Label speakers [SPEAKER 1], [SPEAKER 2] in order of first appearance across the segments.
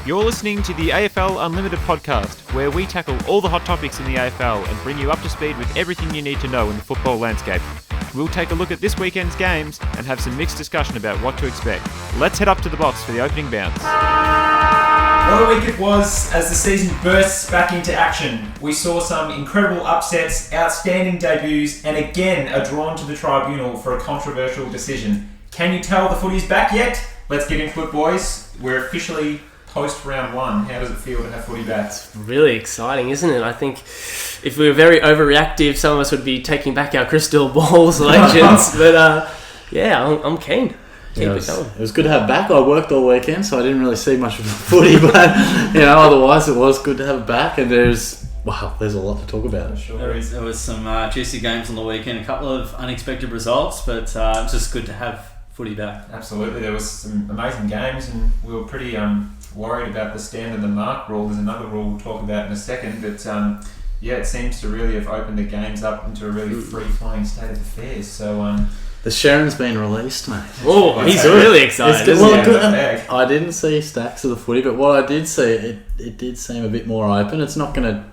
[SPEAKER 1] You're listening to the AFL Unlimited podcast, where we tackle all the hot topics in the AFL and bring you up to speed with everything you need to know in the football landscape. We'll take a look at this weekend's games and have some mixed discussion about what to expect. Let's head up to the box for the opening bounce.
[SPEAKER 2] What a week it was as the season bursts back into action. We saw some incredible upsets, outstanding debuts, and again a drawn to the tribunal for a controversial decision. Can you tell the footy's back yet? Let's get into it, boys. We're officially post round one. How does it feel to have footy back?
[SPEAKER 3] It's really exciting, isn't it? I think if we were very overreactive, some of us would be taking back our crystal ball selections. But I'm keen.
[SPEAKER 4] It was good to have back. I worked all weekend, so I didn't really see much of the footy, but otherwise it was good to have it back. And there's a lot to talk about.
[SPEAKER 2] Sure.
[SPEAKER 5] There was some juicy games on the weekend, a couple of unexpected results, but it's just good to have footy back.
[SPEAKER 2] Absolutely, there was some amazing games, and we were pretty worried about the stand of the mark rule. There's another rule we'll talk about in a second, but it seems to really have opened the games up into a really free-flowing state of affairs. So
[SPEAKER 4] the Sharon's been released, mate.
[SPEAKER 3] Oh, he's really excited.
[SPEAKER 4] I didn't see stacks of the footy, but what I did see, it did seem a bit more open. It's not going to,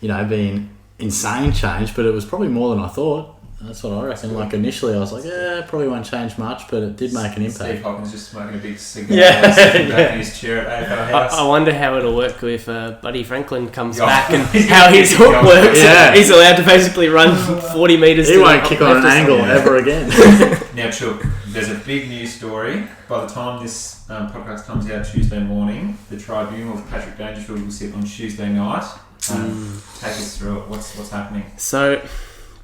[SPEAKER 4] be an insane change, but it was probably more than I thought. That's what I reckon. Like initially, I was like, it probably won't change much, but it did make an impact.
[SPEAKER 2] Steve Hawkins just smoking a big cigar, sitting back in his chair at AFL House.
[SPEAKER 3] I wonder how it'll work if Buddy Franklin comes back and how his hook works.
[SPEAKER 4] Yeah.
[SPEAKER 3] He's allowed to basically run 40 metres.
[SPEAKER 4] He won't kick on an angle ever again.
[SPEAKER 2] Now, Chook, there's a big news story. By the time this podcast comes out Tuesday morning, the Tribunal of Patrick Dangerfield will sit on Tuesday night. Take us through it. What's happening?
[SPEAKER 3] So,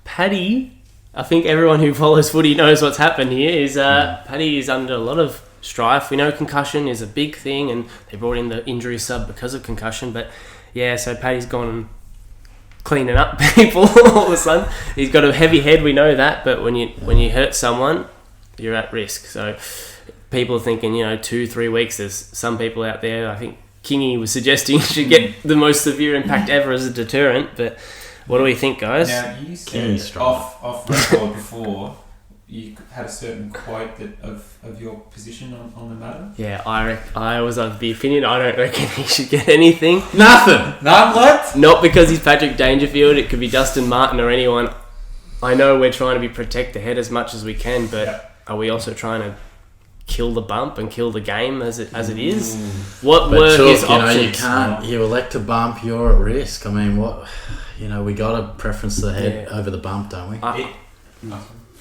[SPEAKER 3] Paddy, I think everyone who follows footy knows what's happened here. Is Paddy is under a lot of strife. We know concussion is a big thing, and they brought in the injury sub because of concussion. But so Paddy's gone cleaning up people all of a sudden. He's got a heavy head, we know that. But when you hurt someone, you're at risk. So people are thinking, 2-3 weeks. There's some people out there. I think Kingy was suggesting you should get the most severe impact ever as a deterrent, but. What do we think, guys?
[SPEAKER 2] Now, you said off record before, you had a certain quote of your position on the matter.
[SPEAKER 3] Yeah, I was of the opinion I don't reckon he should get anything.
[SPEAKER 4] Nothing.
[SPEAKER 2] Not what?
[SPEAKER 3] Not because he's Patrick Dangerfield. It could be Dustin Martin or anyone. I know we're trying to protect the head as much as we can, but are we also trying to kill the bump and kill the game as it is? What were his options?
[SPEAKER 4] You elect to bump, you're at risk. I mean, what... we got to preference the head over the bump, don't we?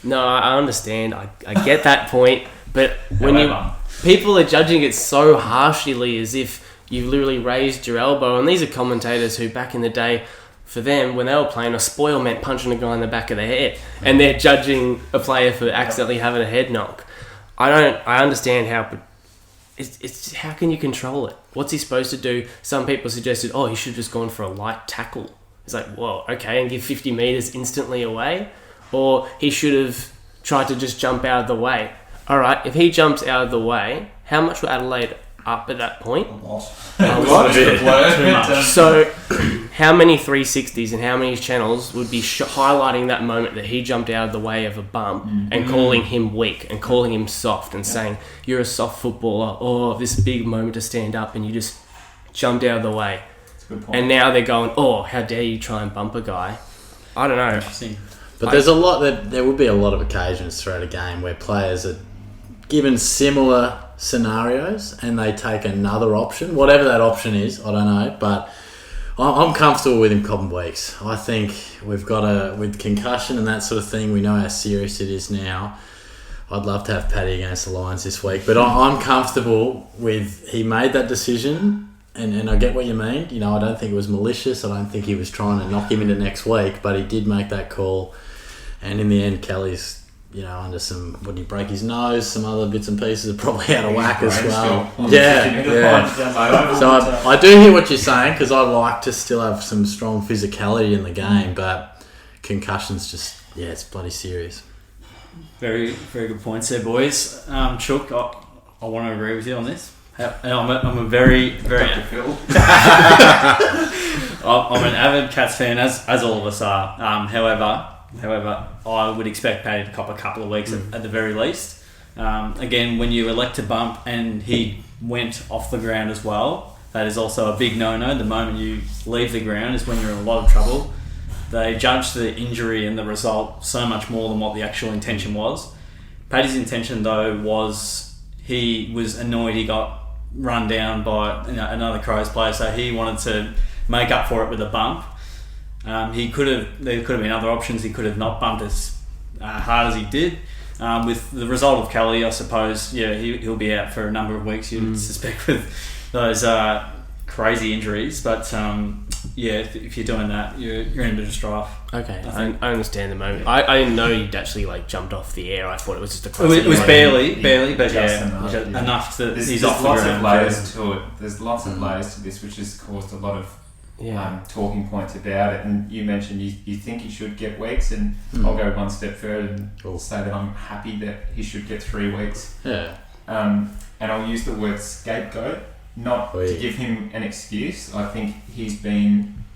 [SPEAKER 3] No, I understand. I get that point. But when people are judging it so harshly as if you've literally raised your elbow, and these are commentators who back in the day, for them, when they were playing, a spoil meant punching a guy in the back of the head, and they're judging a player for accidentally having a head knock. I understand how... It's how can you control it? What's he supposed to do? Some people suggested, he should have just gone for a light tackle. It's like, well, okay, and give 50 metres instantly away? Or he should have tried to just jump out of the way. All right, if he jumps out of the way, how much were Adelaide up at that point?
[SPEAKER 2] A lot.
[SPEAKER 3] So, how many 360s and how many channels would be highlighting that moment that he jumped out of the way of a bump and calling him weak and calling him soft and saying, you're a soft footballer, this big moment to stand up and you just jumped out of the way. And now they're going, how dare you try and bump a guy? I don't know.
[SPEAKER 4] But there would be a lot of occasions throughout a game where players are given similar scenarios and they take another option, whatever that option is, I don't know. But I'm comfortable with him copping weeks. I think we've got with concussion and that sort of thing, we know how serious it is now. I'd love to have Paddy against the Lions this week, but I'm comfortable with he made that decision. And I get what you mean. I don't think it was malicious. I don't think he was trying to knock him into next week, but he did make that call. And in the end, Kelly's, under some... What did he break his nose? Some other bits and pieces are probably out of whack as well. Yeah. So I do hear what you're saying because I like to still have some strong physicality in the game, but concussion's just... Yeah, it's bloody serious.
[SPEAKER 5] Very, very good points there, boys. Chook, I want to agree with you on this. I'm a very, very... I'm an avid Cats fan, as all of us are. However, I would expect Paddy to cop a couple of weeks at the very least. Again, when you elect to bump and he went off the ground as well, that is also a big no-no. The moment you leave the ground is when you're in a lot of trouble. They judge the injury and the result so much more than what the actual intention was. Paddy's intention, though, was he was annoyed he got run down by another Crows player, so he wanted to make up for it with a bump. There could have been other options. He could have not bumped as hard as he did. With the result of Kelly, I suppose, he'll be out for a number of weeks, you'd suspect, with those crazy injuries. But if you're doing that, you're in a bit of strife.
[SPEAKER 3] Okay, I understand the moment. I didn't know you'd actually jumped off the air. I thought it was just a close.
[SPEAKER 5] It was barely, but
[SPEAKER 2] just
[SPEAKER 5] enough that
[SPEAKER 2] there's
[SPEAKER 5] he's off the
[SPEAKER 2] lots
[SPEAKER 5] ground.
[SPEAKER 2] of layers to it. There's lots of layers to this, which has caused a lot of talking points about it. And you mentioned you think he should get weeks, and I'll go one step further and say that I'm happy that he should get 3 weeks.
[SPEAKER 4] Yeah.
[SPEAKER 2] And I'll use the word scapegoat, not to give him an excuse. I think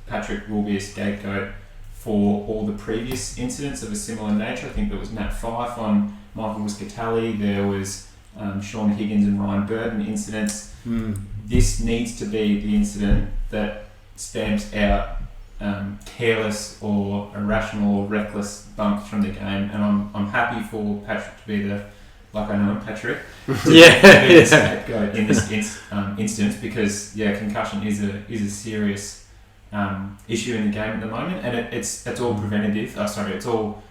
[SPEAKER 2] Patrick will be a scapegoat for all the previous incidents of a similar nature. I think there was Matt Fyfe on Michael Muscatelli, there was Sean Higgins and Ryan Burton incidents. This needs to be the incident that stamps out careless or irrational or reckless bumps from the game, and I'm happy for Patrick to be like I know him, Patrick,
[SPEAKER 4] yeah,
[SPEAKER 2] scapegoat in this instance, because concussion is a serious issue in the game at the moment, and it's all preventative. It's all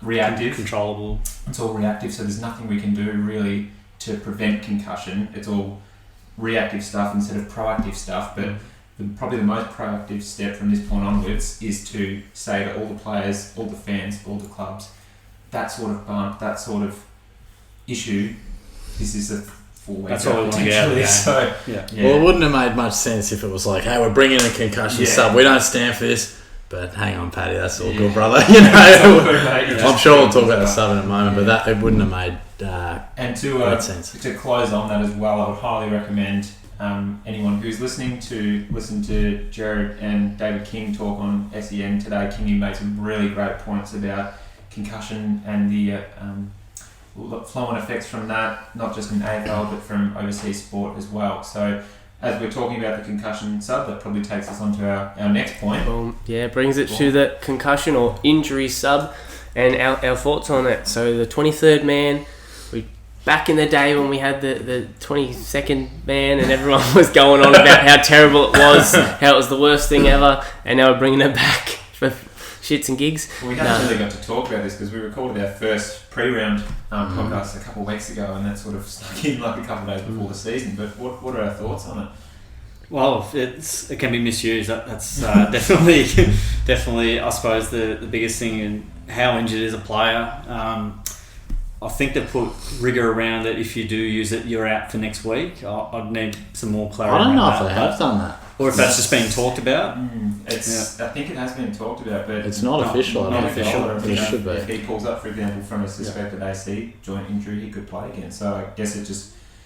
[SPEAKER 2] reactive,
[SPEAKER 5] controllable.
[SPEAKER 2] It's all reactive, so there's nothing we can do really to prevent concussion. It's all reactive stuff instead of proactive stuff. But probably the most proactive step from this point onwards is to say to all the players, all the fans, all the clubs, that sort of bump, that sort of issue, this is a 4-week.
[SPEAKER 5] That's all we want to get out of the game.
[SPEAKER 2] So,
[SPEAKER 4] Well, it wouldn't have made much sense if it was like, hey, we're bringing a concussion sub. We don't stand for this. But hang on, Paddy, that's all good, brother. I'm sure we'll talk about the sub in a moment, but that it wouldn't have made great sense.
[SPEAKER 2] To close on that as well, I would highly recommend anyone who's listening to listen to Jared and David King talk on SEN today. Kingy made some really great points about concussion and the flow-on effects from that, not just in AFL but from overseas sport as well. So as we're talking about the concussion sub, that probably takes us on to our next point.
[SPEAKER 3] Well, brings it to the concussion or injury sub and our thoughts on it. So the 23rd man, back in the day when we had the 22nd man and everyone was going on about how terrible it was, how it was the worst thing ever, and now we're bringing it back for shits and gigs.
[SPEAKER 2] Well, we haven't really got to talk about this because we recorded our first pre-round podcast a couple of weeks ago, and that sort of stuck in like a couple of days before the season. But what are our thoughts on it?
[SPEAKER 5] Well, it can be misused. That's definitely, I suppose, the biggest thing in how injured is a player. I think they put rigour around it. If you do use it, you're out for next week. I'd need some more clarity.
[SPEAKER 4] I don't know
[SPEAKER 5] around
[SPEAKER 4] if they have done that.
[SPEAKER 5] Or if that's just being talked about.
[SPEAKER 2] I think it has been talked about, but
[SPEAKER 4] it's not official.
[SPEAKER 2] Not official.
[SPEAKER 4] It should be.
[SPEAKER 2] If he pulls up, for example, from a suspected AC joint injury, he could play again. So I guess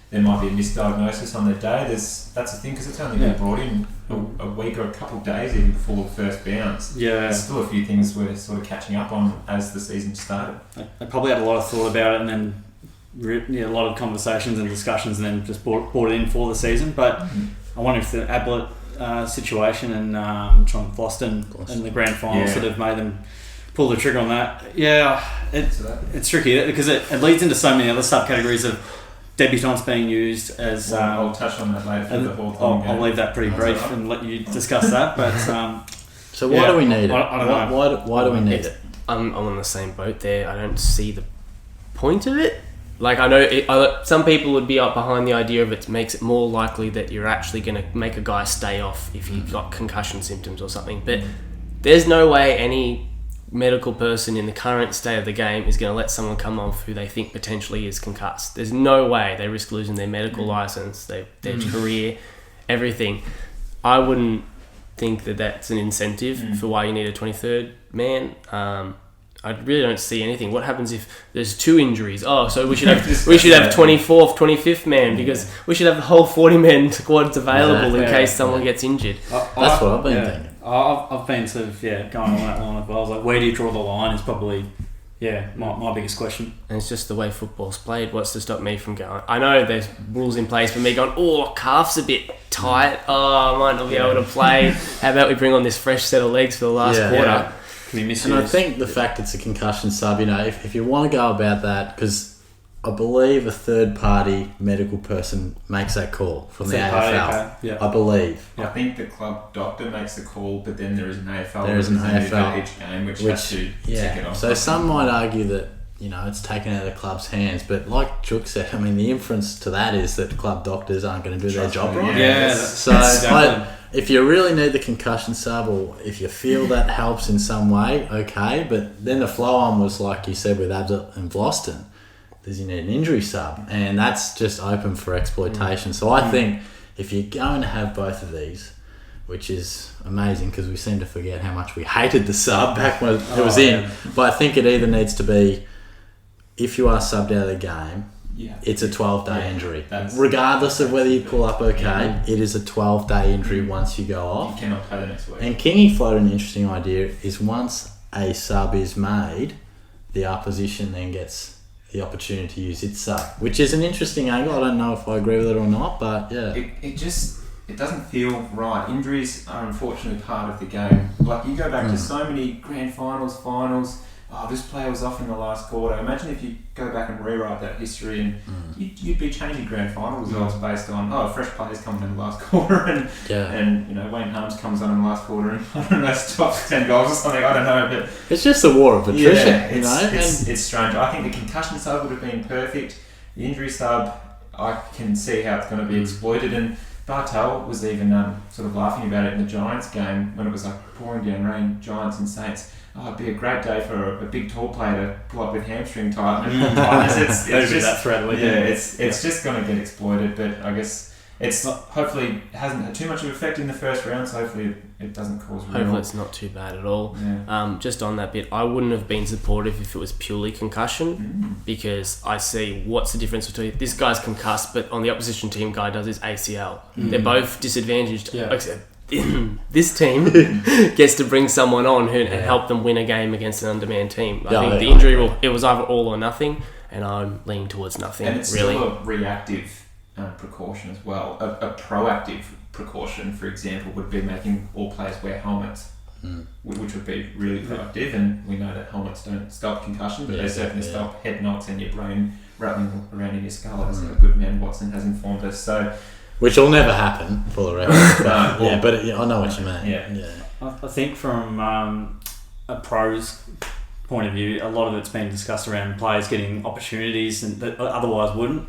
[SPEAKER 2] there might be a misdiagnosis on the day. That's the thing, because it's only been brought in a week or a couple of days even before the first bounce.
[SPEAKER 5] Yeah.
[SPEAKER 2] There's still a few things we're sort of catching up on as the season started.
[SPEAKER 5] I probably had a lot of thought about it, and then a lot of conversations and discussions, and then just brought it in for the season. But I wonder if the Ablett situation and John Boston in the grand final sort of made them pull the trigger on that. Yeah, it's tricky because it leads into so many other subcategories of debutants being used as.
[SPEAKER 2] I'll touch on that later.
[SPEAKER 5] I'll leave that pretty brief and let you discuss that. But
[SPEAKER 4] so why do we need it?
[SPEAKER 5] I don't know.
[SPEAKER 4] Why do we need it?
[SPEAKER 3] I'm on the same boat there. I don't see the point of it. Like, I know some people would be up behind the idea of it makes it more likely that you're actually going to make a guy stay off if you've got concussion symptoms or something. But there's no way any medical person in the current state of the game is going to let someone come off who they think potentially is concussed. There's no way. They risk losing their medical license, their career, everything. I wouldn't think that that's an incentive for why you need a 23rd man. I really don't see anything. What happens if there's 2 injuries? Oh, so we should have 24th, 25th man, because we should have the whole 40-man squads available in case someone gets injured.
[SPEAKER 4] That's what I've been thinking.
[SPEAKER 5] I've been sort of going on that line as well. I was like, where do you draw the line? Is probably Yeah, my biggest question.
[SPEAKER 3] And it's just the way football's played. What's to stop me from going? I know there's rules in place for me going, calf's a bit tight. I might not be able to play. How about we bring on this fresh set of legs for the last quarter?
[SPEAKER 5] Yeah. Can we miss
[SPEAKER 4] And I think the fact it's a concussion sub, if you want to go about that, because I believe a third-party medical person makes that call from the AFL.
[SPEAKER 5] Okay. Yeah.
[SPEAKER 4] I believe.
[SPEAKER 2] I think the club doctor makes the call, but then there is an AFL.
[SPEAKER 4] There is an
[SPEAKER 2] representative
[SPEAKER 4] AFL,
[SPEAKER 2] at each game which has to tick it off.
[SPEAKER 4] So some might argue that it's taken out of the club's hands, but like Chook said, the inference to that is that club doctors aren't going to do their job right.
[SPEAKER 5] Yeah.
[SPEAKER 4] So if you really need the concussion sub, or if you feel that helps in some way, okay. But then the flow on was like you said with Ablett and Vlosten. Does he need an injury sub? And that's just open for exploitation. So I think if you're going to have both of these, which is amazing because we seem to forget how much we hated the sub back when it was in. But I think it either needs to be, if you are subbed out of the game, it's a 12-day injury. Regardless of whether you pull up okay, it is a 12-day injury once you go off.
[SPEAKER 2] You cannot play the next week.
[SPEAKER 4] And Kingy floated an interesting idea, is once a sub is made, the opposition then gets the opportunity to use its sub, which is an interesting angle. I don't know if I agree with it or not, but yeah.
[SPEAKER 2] It doesn't feel right. Injuries are unfortunately part of the game. Like you go back to so many grand finals, this player was off in the last quarter. Imagine if you go back and rewrite that history and you'd be changing grand final results based on fresh players coming in the last quarter and Wayne Harms comes on in the last quarter and I don't know, stops 10 goals or something, I don't know, but
[SPEAKER 4] it's just a war of attrition,
[SPEAKER 2] it's strange. I think the concussion sub would have been perfect. The injury sub, I can see how it's going to be exploited, and Bartel was even sort of laughing about it in the Giants game when it was like pouring down rain, Giants and Saints. It'd be a great day for a big tall player to pull up with hamstring tightness. It's just that thread. It's just going to get exploited. But I guess it's hopefully hasn't had too much of an effect in the first round. So hopefully it doesn't cause.
[SPEAKER 3] Hopefully it's not too bad at all. Yeah. Just on that bit, I wouldn't have been supportive if it was purely concussion because I see what's the difference between this guy's concussed, but on the opposition team guy does his ACL. They're both disadvantaged.
[SPEAKER 5] Yeah.
[SPEAKER 3] This team gets to bring someone on and help them win a game against an undermanned team. I think the injury it was either all or nothing, and I'm leaning towards nothing.
[SPEAKER 2] And it's
[SPEAKER 3] really
[SPEAKER 2] still a reactive precaution as well. A proactive precaution, for example, would be making all players wear helmets, which would be really proactive. And we know that helmets don't stop concussion, but they certainly stop head knocks and your brain rattling around in your skull, as a good man Watson has informed us. So.
[SPEAKER 4] Which will never happen, for the record. But I know what you mean.
[SPEAKER 5] Yeah. I think from a pro's point of view, a lot of it's been discussed around players getting opportunities and that otherwise wouldn't.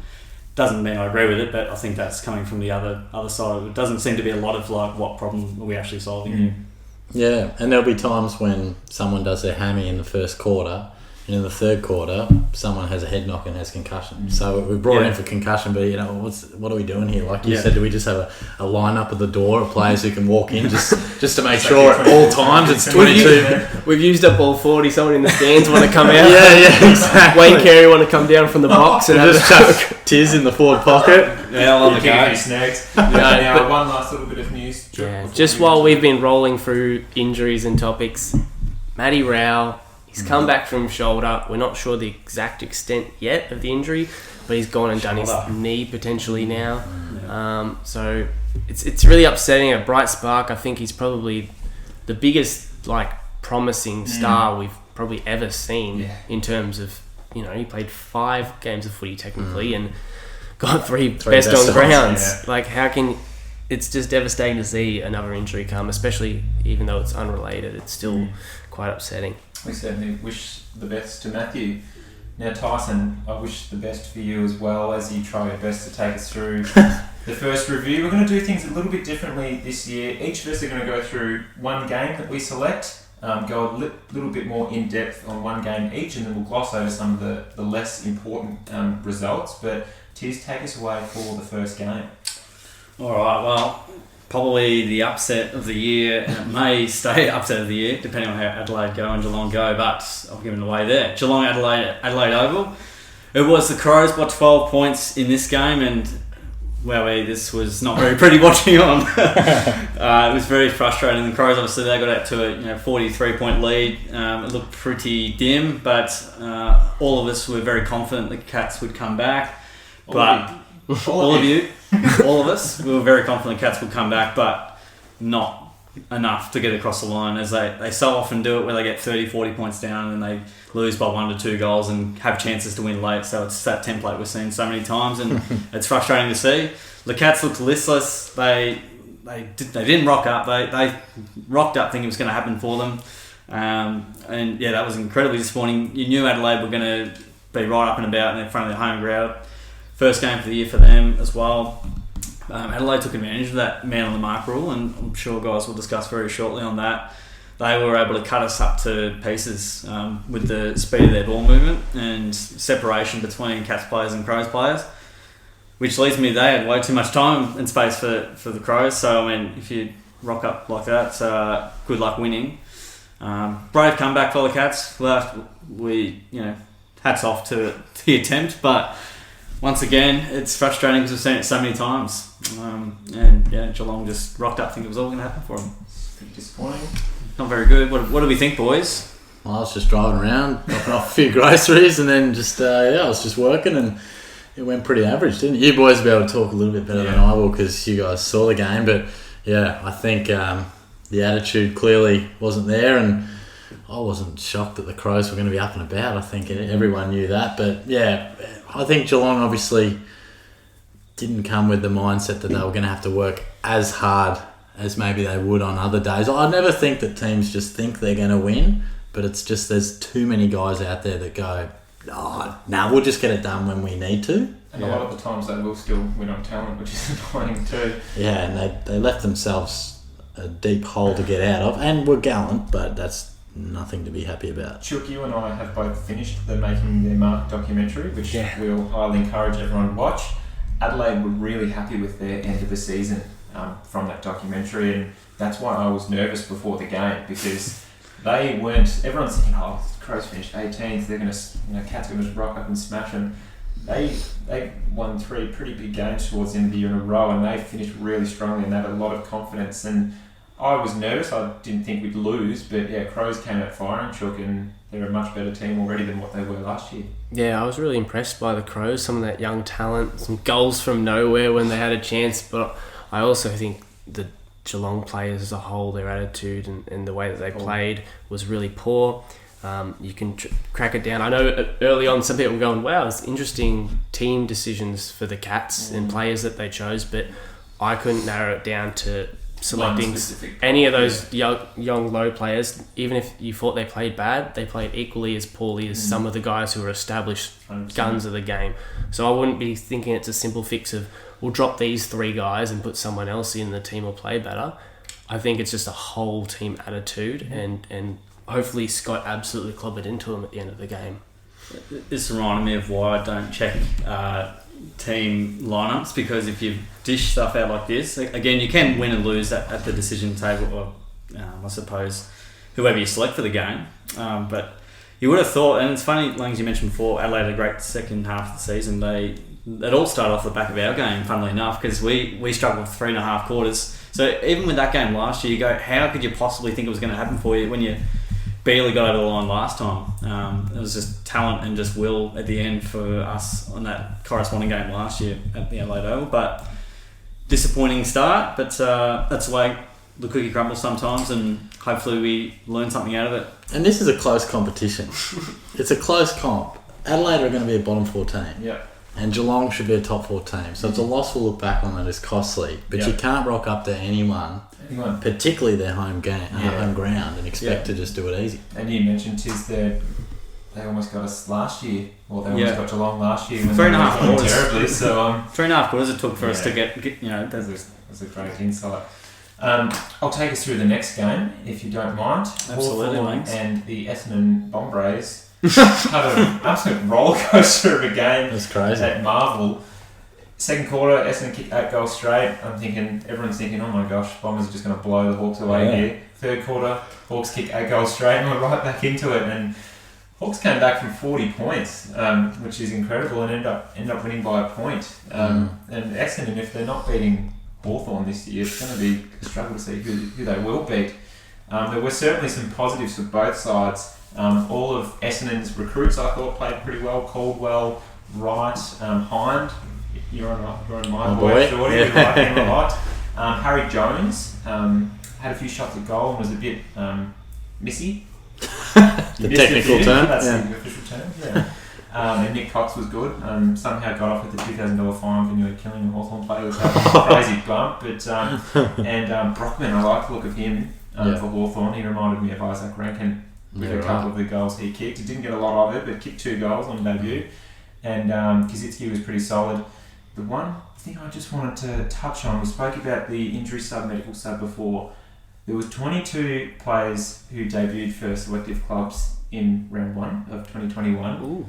[SPEAKER 5] Doesn't mean I agree with it, but I think that's coming from the other side. It doesn't seem to be a lot of what problem are we actually solving here.
[SPEAKER 4] Yeah, and there'll be times when someone does their hammy in the first quarter, and in the third quarter, someone has a head knock and has concussion. So we brought in for concussion, but what are we doing here? Like you said, do we just have a lineup at the door of players who can walk in just to make sure at all times it's 22?
[SPEAKER 3] We've used up all 40. Someone in the stands want to come out.
[SPEAKER 4] Yeah, exactly.
[SPEAKER 3] Wayne Carey want to come down from the box and
[SPEAKER 4] just chuck Tiz in the forward pocket.
[SPEAKER 2] Yeah, I'll have a few snags. Now, one last little bit of news.
[SPEAKER 3] Just while we've been rolling through injuries and topics, Matty Rao. He's come back from shoulder. We're not sure the exact extent yet of the injury, but he's gone and done his knee potentially now. So it's really upsetting. A bright spark. I think he's probably the biggest promising star we've probably ever seen in terms of he played 5 games of footy technically and got 3 best on grounds. It's just devastating to see another injury come, especially even though it's unrelated. It's still quite upsetting.
[SPEAKER 2] We certainly wish the best to Matthew. Now, Tyson, I wish the best for you as well as you try your best to take us through the first review. We're going to do things a little bit differently this year. Each of us are going to go through one game that we select, go a little bit more in depth on one game each, and then we'll gloss over some of the less important results. But Tiz, take us away for the first game.
[SPEAKER 5] All right, well, probably the upset of the year, and it may stay upset of the year, depending on how Adelaide go and Geelong go, but I'll give it away there. Geelong, Adelaide Oval. It was the Crows by 12 points in this game, and this was not very pretty watching on. It was very frustrating. The Crows, obviously, they got out to a 43-point lead. It looked pretty dim, but all of us were very confident the Cats would come back. But all of us, we were very confident the Cats would come back, but not enough to get across the line, as they so often do it, where they get 30, 40 points down and they lose by 1 to 2 goals and have chances to win late. So it's that template we've seen so many times, and it's frustrating to see. The Cats looked listless. They didn't rock up. They rocked up thinking it was going to happen for them, and yeah, that was incredibly disappointing. You knew Adelaide were going to be right up and about in front of their home crowd. First game for the year for them as well. Adelaide took advantage of that man on the mark rule, and I'm sure guys will discuss very shortly on that. They were able to cut us up to pieces with the speed of their ball movement and separation between Cats players and Crows players, which leads me, they had way too much time and space for the Crows. So, I mean, if you rock up like that, good luck winning. Brave comeback for the Cats. Hats off to the attempt, but once again, it's frustrating because we've seen it so many times. Geelong just rocked up thinking it was all going to happen for them.
[SPEAKER 2] Disappointing.
[SPEAKER 5] Not very good. What do we think, boys?
[SPEAKER 4] Well, I was just driving around, dropping off a few groceries, and then I was just working, and it went pretty average, didn't it? You boys will be able to talk a little bit better than I will because you guys saw the game, but yeah, I think the attitude clearly wasn't there, and I wasn't shocked that the Crows were going to be up and about. I think everyone knew that, but yeah, I think Geelong obviously didn't come with the mindset that they were going to have to work as hard as maybe they would on other days. I never think that teams just think they're going to win, but it's just there's too many guys out there that go, we'll just get it done when we need to.
[SPEAKER 2] And a lot of the times they will still win on talent, which is annoying too.
[SPEAKER 4] Yeah, and they left themselves a deep hole to get out of, and were gallant, but that's nothing to be happy about.
[SPEAKER 2] Chook, you and I have both finished the Making Their Mark documentary, which we'll highly encourage everyone to watch. Adelaide were really happy with their end of the season from that documentary, and that's why I was nervous before the game, because they weren't. Everyone's thinking, Crows finished 18th. They're gonna, Cats are gonna just rock up and smash them. They won 3 pretty big games towards the end of the year in a row, and they finished really strongly, and they had a lot of confidence. And I was nervous. I didn't think we'd lose, but yeah, Crows came out firing, Chook, and they're a much better team already than what they were last year.
[SPEAKER 3] Yeah, I was really impressed by the Crows, some of that young talent, some goals from nowhere when they had a chance, but I also think the Geelong players as a whole, their attitude and the way that they played was really poor. You can crack it down. I know early on some people were going, wow, it's interesting team decisions for the Cats and players that they chose, but I couldn't narrow it down to selecting any of those young low players. Even if you thought they played bad, they played equally as poorly as some of the guys who are established 100%. Guns of the game. So I wouldn't be thinking it's a simple fix of we'll drop these 3 guys and put someone else in, the team will play better. I think it's just a whole team attitude, and hopefully Scott absolutely clobbered into him at the end of the game.
[SPEAKER 5] This reminded me of why I don't check team lineups, because if you dish stuff out like this, again, you can win and lose at the decision table, or I suppose whoever you select for the game. But you would have thought, and it's funny, like as you mentioned before, Adelaide had a great second half of the season. It all started off the back of our game, funnily enough, because we struggled for 3.5 quarters. So even with that game last year, you go, how could you possibly think it was going to happen for you when you barely got over the line last time? It was just talent and just will at the end for us on that corresponding game last year at the Adelaide Oval. But disappointing start, but that's the way the cookie crumbles sometimes, and hopefully we learn something out of it.
[SPEAKER 4] And this is a close competition. It's a close comp. Adelaide are going to be a bottom 4 team.
[SPEAKER 2] Yeah.
[SPEAKER 4] And Geelong should be a top 4 team. So it's a loss we'll look back on that is costly. But you can't rock up to anyone, particularly their home ground, and expect to just do it easy.
[SPEAKER 2] And you mentioned, Tiz, they almost got us last year. Well, they almost got Geelong last year.
[SPEAKER 5] 3.5 quarters.
[SPEAKER 2] Terribly, so
[SPEAKER 5] 3.5 quarters it took for us to get
[SPEAKER 2] that's a great insight. I'll take us through the next game, if you don't mind.
[SPEAKER 5] Absolutely,
[SPEAKER 2] Hawthorn and the Essendon Bombers had an absolute roller coaster of a game.
[SPEAKER 4] That's crazy.
[SPEAKER 2] At Marvel. Second quarter, Essendon kicked 8 goals straight. Everyone's thinking, oh my gosh, Bombers are just going to blow the Hawks away here. Third quarter, Hawks kick 8 goals straight, and we're right back into it. And Hawks came back from 40 points, which is incredible, and end up winning by a point. And Essendon, if they're not beating Hawthorn this year, it's going to be a struggle to see who they will beat. There were certainly some positives for both sides. All of Essendon's recruits, I thought, played pretty well. Caldwell, Wright, Hind. You're on my boy, Shorty. We like him a lot. Harry Jones had a few shots at goal and was a bit missy.
[SPEAKER 4] The technical term.
[SPEAKER 2] That's the official term. Yeah. And Nick Cox was good. Somehow got off with the $2,000 fine for nearly killing a Hawthorn player. It was a crazy bump. But Brockman, I like the look of him for Hawthorn. He reminded me of Isaac Rankin with a couple of the goals he kicked. He didn't get a lot of it, but kicked 2 goals on debut. And Kazitsky was pretty solid. The one thing I just wanted to touch on, we spoke about the injury sub, medical sub before. There was 22 players who debuted for selective clubs in round 1 of 2021.
[SPEAKER 3] Ooh.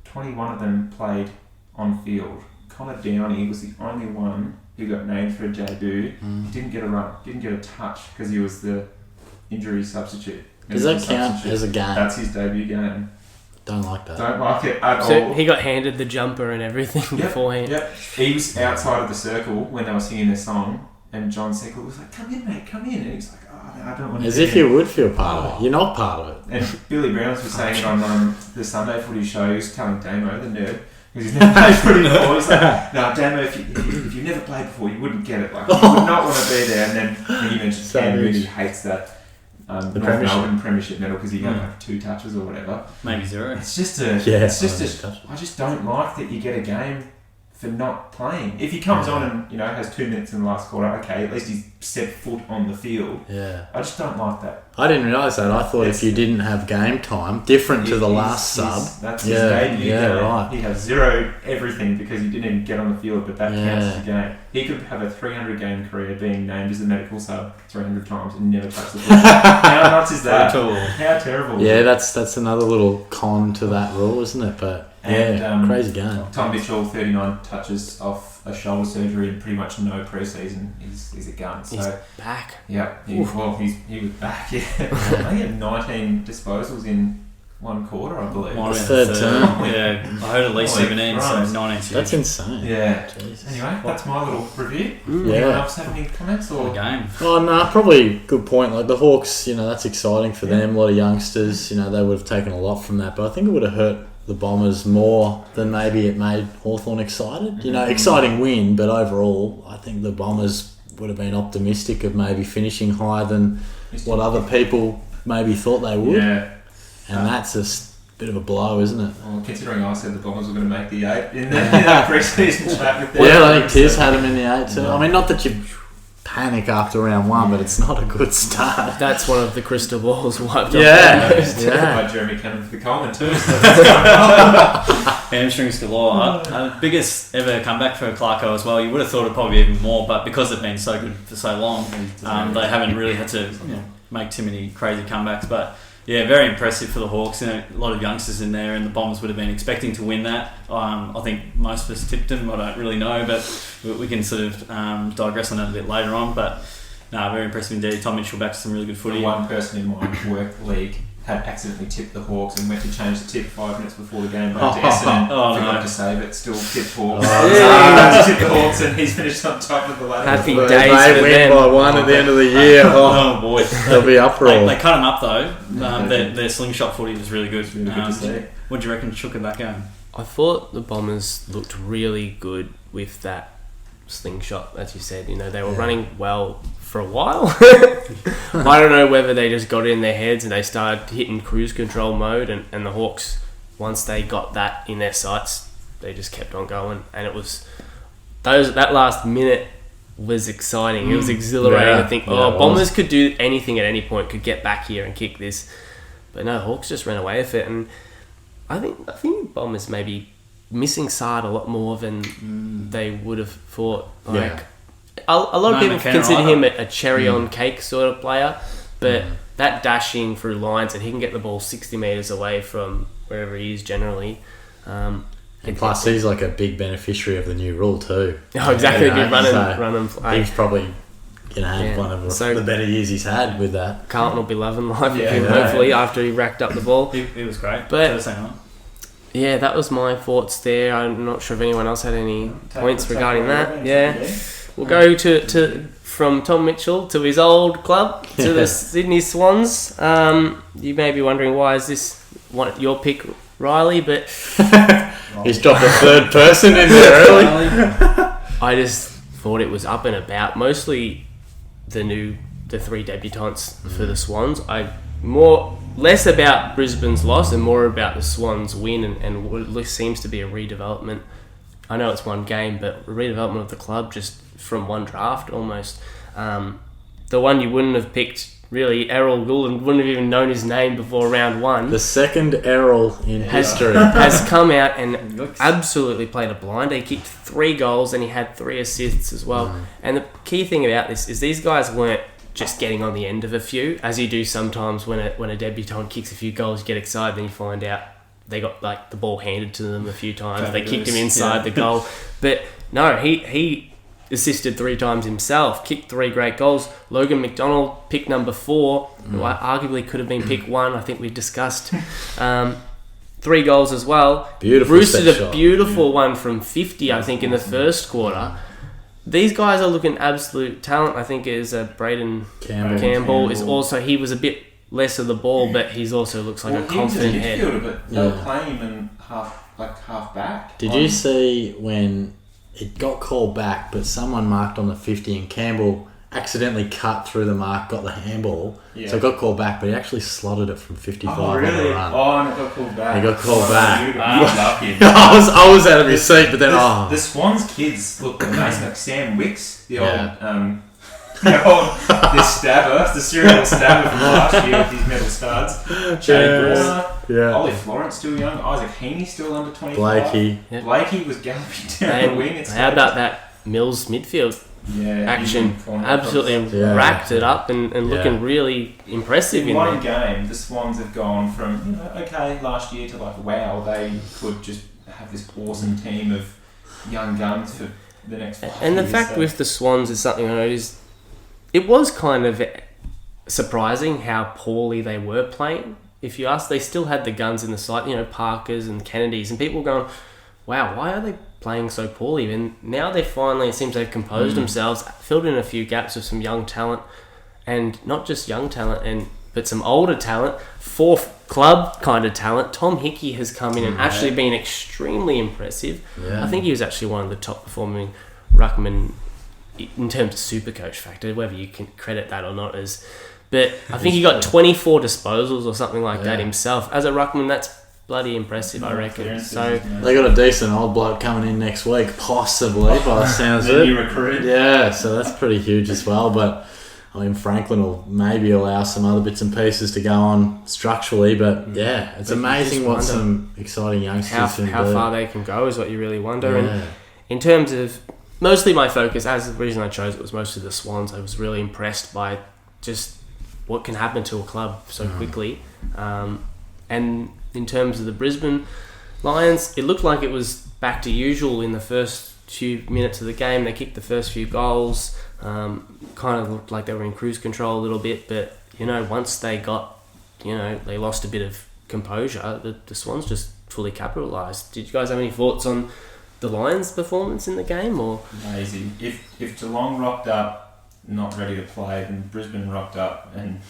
[SPEAKER 2] 21 of them played on field. Connor Downey was the only one who got named for a debut. He didn't get a run, didn't get a touch because he was the injury substitute.
[SPEAKER 4] Does that count as a game?
[SPEAKER 2] That's his debut game.
[SPEAKER 4] Don't like that.
[SPEAKER 2] Don't like it at
[SPEAKER 3] So
[SPEAKER 2] all.
[SPEAKER 3] he got handed the jumper and everything beforehand.
[SPEAKER 2] Yep. He was outside of the circle when they were singing their song, and John Seckle was like, "Come in, mate, come in." And he's like, "Oh, no, I don't want to."
[SPEAKER 4] As if you would feel part of it. You're not part of it.
[SPEAKER 2] And Billy Browns was saying it on the Sunday Footy show. He was telling Damo, the nerd, because he's never played footy before. He's like, "No, Damo, if you've never played before, you wouldn't get it. Like, you would not want to be there." And then he mentioned Cam Mooney hates that. The North Melbourne premiership medal because he got like 2 touches or whatever.
[SPEAKER 5] Maybe 0.
[SPEAKER 2] It's just I just don't like that you get a game for not playing. If he comes on and has 2 minutes in the last quarter, okay, at least he's set foot on the field.
[SPEAKER 4] Yeah.
[SPEAKER 2] I just don't like that.
[SPEAKER 4] I didn't realise that. I thought if you didn't have game time, different to the last sub.
[SPEAKER 2] That's his debut.
[SPEAKER 4] Yeah, right.
[SPEAKER 2] He has 0 everything because he didn't even get on the field, but that counts as a game. He could have a 300 game career being named as a medical sub 300 times and never touch the ball. How nuts is that? How terrible.
[SPEAKER 4] Yeah, that's another little con to that rule, isn't it? But crazy game.
[SPEAKER 2] Tom Mitchell, 39 touches off a shoulder surgery and pretty much no pre-season. He's a gun. So
[SPEAKER 3] He's back.
[SPEAKER 2] Yeah, he was back. Yeah, I think he had 19 disposals in 1 quarter, I believe.
[SPEAKER 4] Third term.
[SPEAKER 5] Yeah, I heard at least 17, so 19.
[SPEAKER 4] That's insane.
[SPEAKER 2] Yeah.
[SPEAKER 4] Jesus.
[SPEAKER 2] Anyway, that's my little review.
[SPEAKER 4] Yeah.
[SPEAKER 2] Anyone else have any comments or
[SPEAKER 5] game?
[SPEAKER 4] Oh no, probably good point. Like the Hawks, that's exciting for them. A lot of youngsters, they would have taken a lot from that. But I think it would have hurt the Bombers more than maybe it made Hawthorn excited. Exciting win, but overall, I think the Bombers would have been optimistic of maybe finishing higher than what other people maybe thought they would.
[SPEAKER 2] Yeah.
[SPEAKER 4] And that's a bit of a blow, isn't it?
[SPEAKER 2] Well, considering I said the Bombers were going to make the 8 in that pre-season chat with them.
[SPEAKER 4] Yeah, I think Tiz had them in the 8 too. I mean, not that you panic after round 1, but it's not a good start.
[SPEAKER 3] That's one of the crystal balls wiped off.
[SPEAKER 2] Yeah. By Jeremy Cannon for the Coleman too.
[SPEAKER 5] Hamstrings galore. Biggest ever comeback for Clarko as well. You would have thought it probably even more, but because it's been so good for so long, they haven't really had to make too many crazy comebacks. But yeah, very impressive for the Hawks. A lot of youngsters in there, and the Bombers would have been expecting to win that. I think most of us tipped them. I don't really know, but we can sort of digress on that a bit later on. But no, very impressive indeed. Tom Mitchell back to some really good footy.
[SPEAKER 2] One person in my work league had accidentally tipped the Hawks and went to change the tip 5 minutes before the game back to Essendon. Forgot to save it. Still tipped Hawks. Tipped the Hawks, and he's finished on top of the ladder.
[SPEAKER 3] Happy
[SPEAKER 4] They
[SPEAKER 3] days for
[SPEAKER 4] win
[SPEAKER 3] them.
[SPEAKER 4] by 1 at the end of the year.
[SPEAKER 5] Oh boy,
[SPEAKER 4] There'll be uproar.
[SPEAKER 5] They cut him up though. Their slingshot footy was really good.
[SPEAKER 2] Really good to see.
[SPEAKER 5] What do you reckon shook in that game?
[SPEAKER 3] I thought the Bombers looked really good with that slingshot, as you said. They were running well for a while. I don't know whether they just got it in their heads and they started hitting cruise control mode, and the Hawks, once they got that in their sights, they just kept on going, and it was that last minute was exciting. It was exhilarating to think, Bombers could do anything at any point, could get back here and kick this, but no, Hawks just ran away with it. And I think Bombers maybe missing Sard a lot more than they would have thought. A lot of people consider him a cherry on cake sort of player, but that dashing through lines, and he can get the ball 60 metres away from wherever he is generally.
[SPEAKER 4] And plus, he's like a big beneficiary of the new rule too.
[SPEAKER 3] Oh, exactly. Run and play.
[SPEAKER 4] He's probably had one of
[SPEAKER 3] So-
[SPEAKER 4] the better years he's had with that.
[SPEAKER 3] Carlton will be loving life with
[SPEAKER 2] Yeah,
[SPEAKER 3] him,
[SPEAKER 2] yeah.
[SPEAKER 3] hopefully, after he racked up the ball.
[SPEAKER 5] It was great.
[SPEAKER 3] But-
[SPEAKER 5] For the same one.
[SPEAKER 3] Yeah, that was my thoughts there. I'm not sure if anyone else had any points regarding that. Yeah. We'll go to from Tom Mitchell to his old club, to the Sydney Swans. You may be wondering, why is this your pick, Riley? But
[SPEAKER 4] He's dropped a third person in there early.
[SPEAKER 3] I just thought it was up and about. Mostly the three debutants for the Swans. Less about Brisbane's loss and more about the Swans' win and what seems to be a redevelopment. I know it's one game, but a redevelopment of the club just from one draft almost. The one you wouldn't have picked, really, Errol Goulden, wouldn't have even known his name before round one.
[SPEAKER 4] The second Errol in history.
[SPEAKER 3] Has come out and absolutely played a blinder. He kicked 3 goals and he had 3 assists as well. And the key thing about this is these guys weren't just getting on the end of a few, as you do sometimes when a debutant kicks a few goals, you get excited, then you find out they got like the ball handed to them a few times. They kicked him inside the goal. But no, he assisted 3 times himself, kicked 3 great goals. Logan McDonald, pick number 4, who arguably could have been pick 1, I think we discussed. 3 goals as well.
[SPEAKER 4] Beautiful
[SPEAKER 3] Roosted
[SPEAKER 4] set
[SPEAKER 3] a
[SPEAKER 4] shot.
[SPEAKER 3] beautiful one from 50, I think, in the first quarter. These guys are looking absolute talent. I think is Braden Campbell is also, he was a bit less of the ball, but he's also looks like a confident head.
[SPEAKER 2] But they were playing him in half back.
[SPEAKER 4] Did you see when it got called back, but someone marked on the 50 and Campbell accidentally cut through the mark, got the handball, so it got called back, but he actually slotted it from 55 on the run.
[SPEAKER 2] Oh, and it got called back.
[SPEAKER 4] He got called back.
[SPEAKER 2] You love him.
[SPEAKER 4] I was out of his seat, but then
[SPEAKER 2] The Swans kids look amazing. Like Sam Wicks, the
[SPEAKER 4] Yeah.
[SPEAKER 2] the serial stabber from last year with his metal studs. Jay Ollie Florence still young. Isaac Heaney still under 25.
[SPEAKER 4] Blakey.
[SPEAKER 2] Blakey was galloping down the wing.
[SPEAKER 3] How about that Mills midfield action? Absolutely racked it up and looking really impressive
[SPEAKER 2] in one
[SPEAKER 3] there.
[SPEAKER 2] game. The Swans have gone from okay last year to like wow, they could just have this awesome team of young guns for the next 5 years.
[SPEAKER 3] And the fact with the Swans is something I noticed. It was kind of surprising how poorly they were playing. If you ask, they still had the guns in the side, Parkers and Kennedys, and people were going, wow, why are they playing so poorly? And now they finally, it seems they've composed themselves, filled in a few gaps with some young talent, and not just young talent, but some older talent, 4th club kind of talent. Tom Hickey has come in and actually been extremely impressive.
[SPEAKER 4] Yeah.
[SPEAKER 3] I think he was actually one of the top performing ruckmen in terms of super coach factor, whether you can credit that or not, but I think he got 24 disposals or something like that himself. As a ruckman, that's bloody impressive, I reckon. So
[SPEAKER 4] they got a decent old bloke coming in next week, possibly, by the sounds of it.
[SPEAKER 2] New recruit.
[SPEAKER 4] Yeah, so that's pretty huge as well. But I mean, Franklin will maybe allow some other bits and pieces to go on structurally. But yeah, it's amazing what some exciting youngsters can do.
[SPEAKER 3] How far they can go is what you really wonder.
[SPEAKER 4] Yeah.
[SPEAKER 3] And in terms of mostly my focus, as the reason I chose it was mostly the Swans. I was really impressed by just what can happen to a club so quickly. And in terms of the Brisbane Lions, it looked like it was back to usual in the first few minutes of the game. They kicked the first few goals, kind of looked like they were in cruise control a little bit, but once they got, they lost a bit of composure, the Swans just fully capitalised. Did you guys have any thoughts on the Lions' performance in the game? Or
[SPEAKER 2] Amazing. If Geelong rocked up not ready to play, then Brisbane rocked up and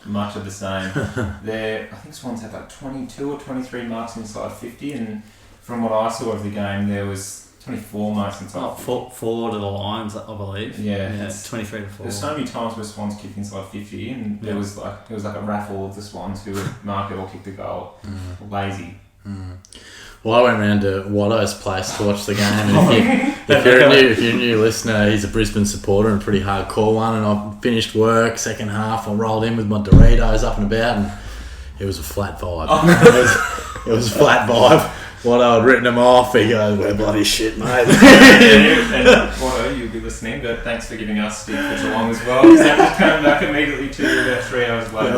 [SPEAKER 2] much of the same. I think Swans had like 22 or 23 marks inside 50, and from what I saw of the game, there was 24 marks inside 50.
[SPEAKER 5] 4 to the Lions, I believe.
[SPEAKER 2] Yeah,
[SPEAKER 5] it's 23 to 4.
[SPEAKER 2] There's so many times where Swans kicked inside 50, and it was like a raffle of the Swans who would mark it or kick the goal. Lazy.
[SPEAKER 4] Well, I went round to Watto's place to watch the game. And if you're a new listener, he's a Brisbane supporter and a pretty hardcore one. And I finished work, second half, I rolled in with my Doritos up and about, and it was a flat vibe. It was a flat vibe. Watto had written them off. He goes, "We're bloody shit, mate."
[SPEAKER 2] And Watto, you'll be listening, but thanks for giving us Steve for Geelong as well. Because that just came back immediately to about 3 hours later.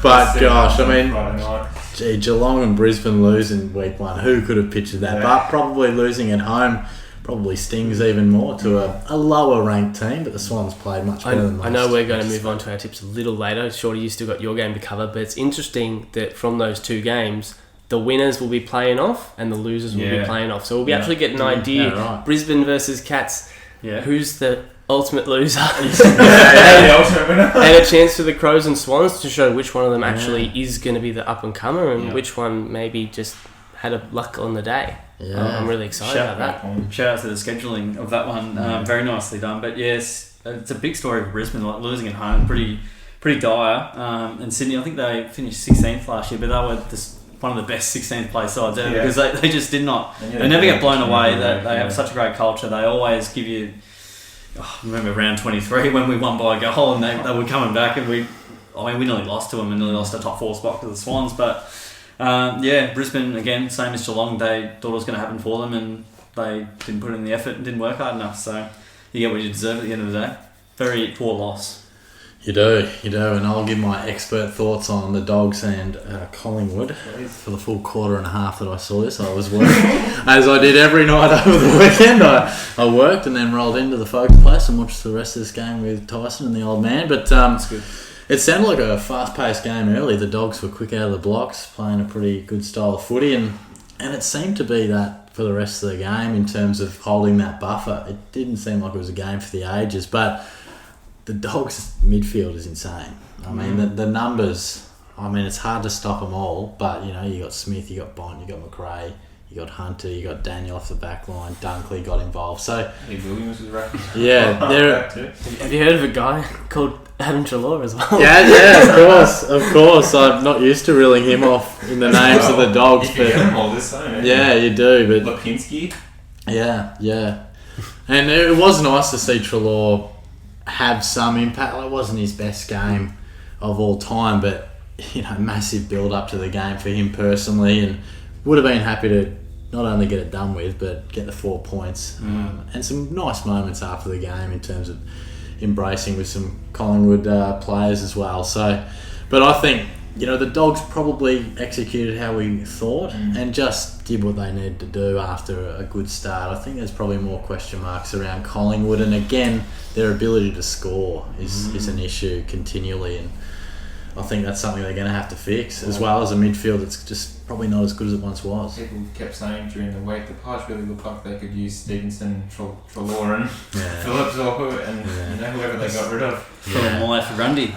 [SPEAKER 4] But gosh, I mean,
[SPEAKER 2] Friday night.
[SPEAKER 4] Geelong and Brisbane losing week 1. Who could have pictured that?
[SPEAKER 2] Yeah.
[SPEAKER 4] But probably losing at home probably stings even more to a lower ranked team, but the Swans played much better than most.
[SPEAKER 3] I know we're going to move on to our tips a little later. Shorty, you still got your game to cover, but it's interesting that from those two games, the winners will be playing off and the losers will be playing off. So we'll be actually get an idea.
[SPEAKER 4] Yeah, right.
[SPEAKER 3] Brisbane versus Cats. Yeah. Who's the ultimate loser?
[SPEAKER 2] The ultimate winner.
[SPEAKER 3] And a chance for the Crows and Swans to show which one of them actually is going to be the up and comer and which one maybe just had a luck on the day. Yeah. I'm really excited about that.
[SPEAKER 5] Shout out to the scheduling of that one. Very nicely done. But yes, it's a big story for Brisbane. Like losing at home, pretty dire. And Sydney, I think they finished 16th last year, but they were one of the best 16th place sides ever because they just did not. They never get blown away. They have such a great culture. They always give you. I remember round 23 when we won by a goal and they were coming back and we nearly lost to them and nearly lost a top 4 spot to the Swans. But Brisbane again, same as Geelong. They thought it was going to happen for them and they didn't put in the effort and didn't work hard enough. So you get what you deserve at the end of the day. Very poor loss.
[SPEAKER 4] You do, and I'll give my expert thoughts on the Dogs and Collingwood for the full quarter and a half that I saw this. I was working, as I did every night over the weekend. I worked and then rolled into the Folks Place and watched the rest of this game with Tyson and the old man. But
[SPEAKER 5] that's good.
[SPEAKER 4] It sounded like a fast-paced game early. The Dogs were quick out of the blocks, playing a pretty good style of footy, and it seemed to be that for the rest of the game in terms of holding that buffer. It didn't seem like it was a game for the ages, but the Dogs' midfield is insane. I mean, the numbers, it's hard to stop them all, but, you got Smith, you got Bond, you got McRae, you got Hunter, you got Daniel off the back line, Dunkley got involved. So
[SPEAKER 2] Williams was right.
[SPEAKER 4] Yeah.
[SPEAKER 3] Have you heard of a guy called Adam Treloar as well?
[SPEAKER 4] Yeah, of course. I'm not used to reeling him off in the names of the Dogs.
[SPEAKER 2] You get them all this time,
[SPEAKER 4] you do. But
[SPEAKER 2] Lipinski.
[SPEAKER 4] Yeah. And it was nice to see Treloar have some impact. It wasn't his best game of all time, but massive build up to the game for him personally, and would have been happy to not only get it done with but get the 4 points and some nice moments after the game in terms of embracing with some Collingwood players as well. So, but I think the Dogs probably executed how we thought and just did what they needed to do after a good start. I think there's probably more question marks around Collingwood, and again, their ability to score is an issue continually, and I think that's something they're going to have to fix, as well as a midfield that's just probably not as good as it once was.
[SPEAKER 2] People kept saying during the week the Pies really looked like they could use Stevenson, Treloar and Phillips or whoever they got rid of.
[SPEAKER 5] From all for Grundy.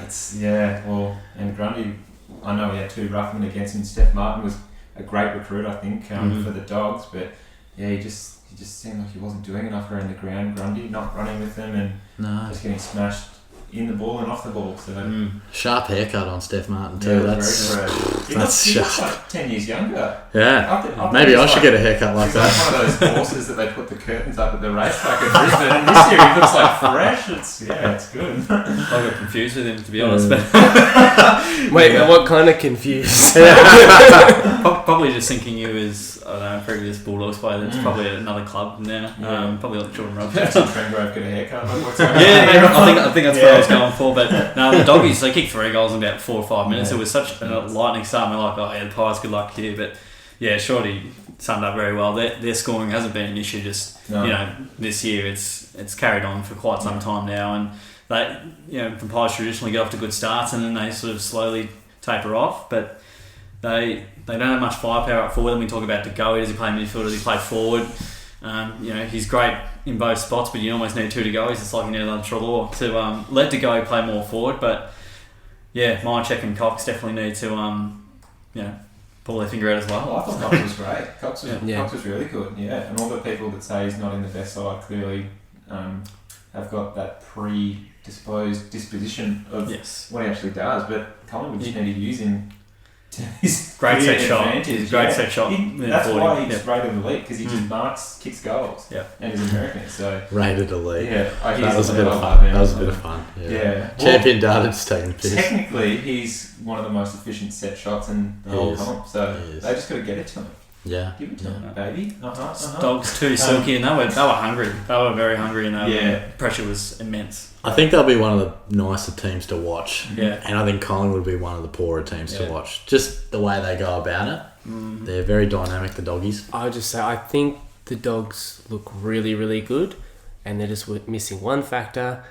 [SPEAKER 2] And Grundy, I know he had 2 ruckmen against him. Steph Martin was a great recruit, I think, for the Dogs, but he just seemed like he wasn't doing enough around the ground. Grundy not running with them and just getting smashed in the ball and off the ball. So
[SPEAKER 4] sharp haircut on Steph Martin too. That's
[SPEAKER 2] he
[SPEAKER 4] sharp.
[SPEAKER 2] looks like 10 years younger.
[SPEAKER 4] Yeah, maybe I should get a haircut like that.
[SPEAKER 2] He's like one of those horses that they put the curtains up at the racetrack at Brisbane, and this year he looks like fresh. It's good.
[SPEAKER 5] I got confused with him, to be honest. But
[SPEAKER 3] wait, what kind of confused?
[SPEAKER 5] Probably just thinking you was previous Bulldogs player that's probably at another club now. Probably like Jordan Rugby.
[SPEAKER 2] Trenggrove get a haircut.
[SPEAKER 5] I think that's what I was going for. But no, the Doggies, they kicked 3 goals in about 4 or 5 minutes. It was such a lightning start. We're like, the Pies, good luck here. But Shorty summed up very well. Their scoring hasn't been an issue. This year it's carried on for quite some time now, and the Pies traditionally get off to good starts and then they sort of slowly taper off. But they don't have much firepower up forward. When we talk about De Goey, does he play midfield, does he play forward? He's great in both spots, but you almost need 2 De Goeys. It's like you need another Treloar to let De Goey play more forward. But Myercheck and Cox definitely need to pull their finger out as well.
[SPEAKER 2] I thought Cox was great. Cox was really good. And all the people that say he's not in the best side clearly have got that predisposed disposition of what he actually does. But Collingwood just need to use him. He's
[SPEAKER 5] great set shot. Set shot.
[SPEAKER 2] That's why he's rated elite, because he just kicks goals. And he's American, so
[SPEAKER 4] rated elite.
[SPEAKER 2] That
[SPEAKER 4] was a bit of fun. That was a bit of fun. Champion data just taking a piss.
[SPEAKER 2] Technically, he's one of the most efficient set shots in the whole comp. So they just got to get it to him.
[SPEAKER 4] Yeah.
[SPEAKER 2] Give it to him, baby.
[SPEAKER 5] Dogs too silky, and they were hungry. They were very hungry, and pressure was immense.
[SPEAKER 4] I think they'll be one of the nicer teams to watch.
[SPEAKER 5] Yeah.
[SPEAKER 4] And I think Collingwood will be one of the poorer teams to watch. Just the way they go about it. They're very dynamic, the Doggies.
[SPEAKER 3] I would just say, I think the Dogs look really, really good, and they're just missing one factor,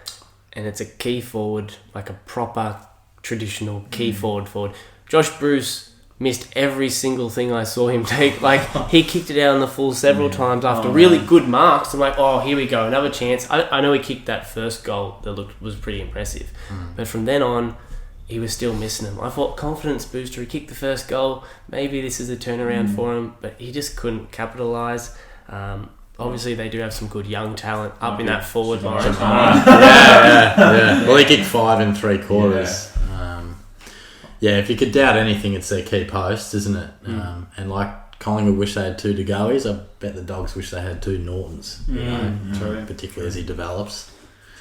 [SPEAKER 3] and it's a key forward, like a proper traditional key forward. Josh Bruce missed every single thing I saw him take. Like, he kicked it out on the full several times after really good marks. I'm like, oh, here we go, another chance. I know he kicked that first goal that was pretty impressive, but from then on, he was still missing them. I thought, confidence booster, he kicked the first goal, maybe this is a turnaround for him, but he just couldn't capitalise. Obviously, they do have some good young talent up in that forward line.
[SPEAKER 4] Yeah. Well, he kicked 5 in 3/4. If you could doubt anything, it's their key post, isn't it? And like Collingwood wish they had 2 De Goeys, I bet the Dogs wish they had 2 Nortons.
[SPEAKER 5] True.
[SPEAKER 4] Particularly as he develops.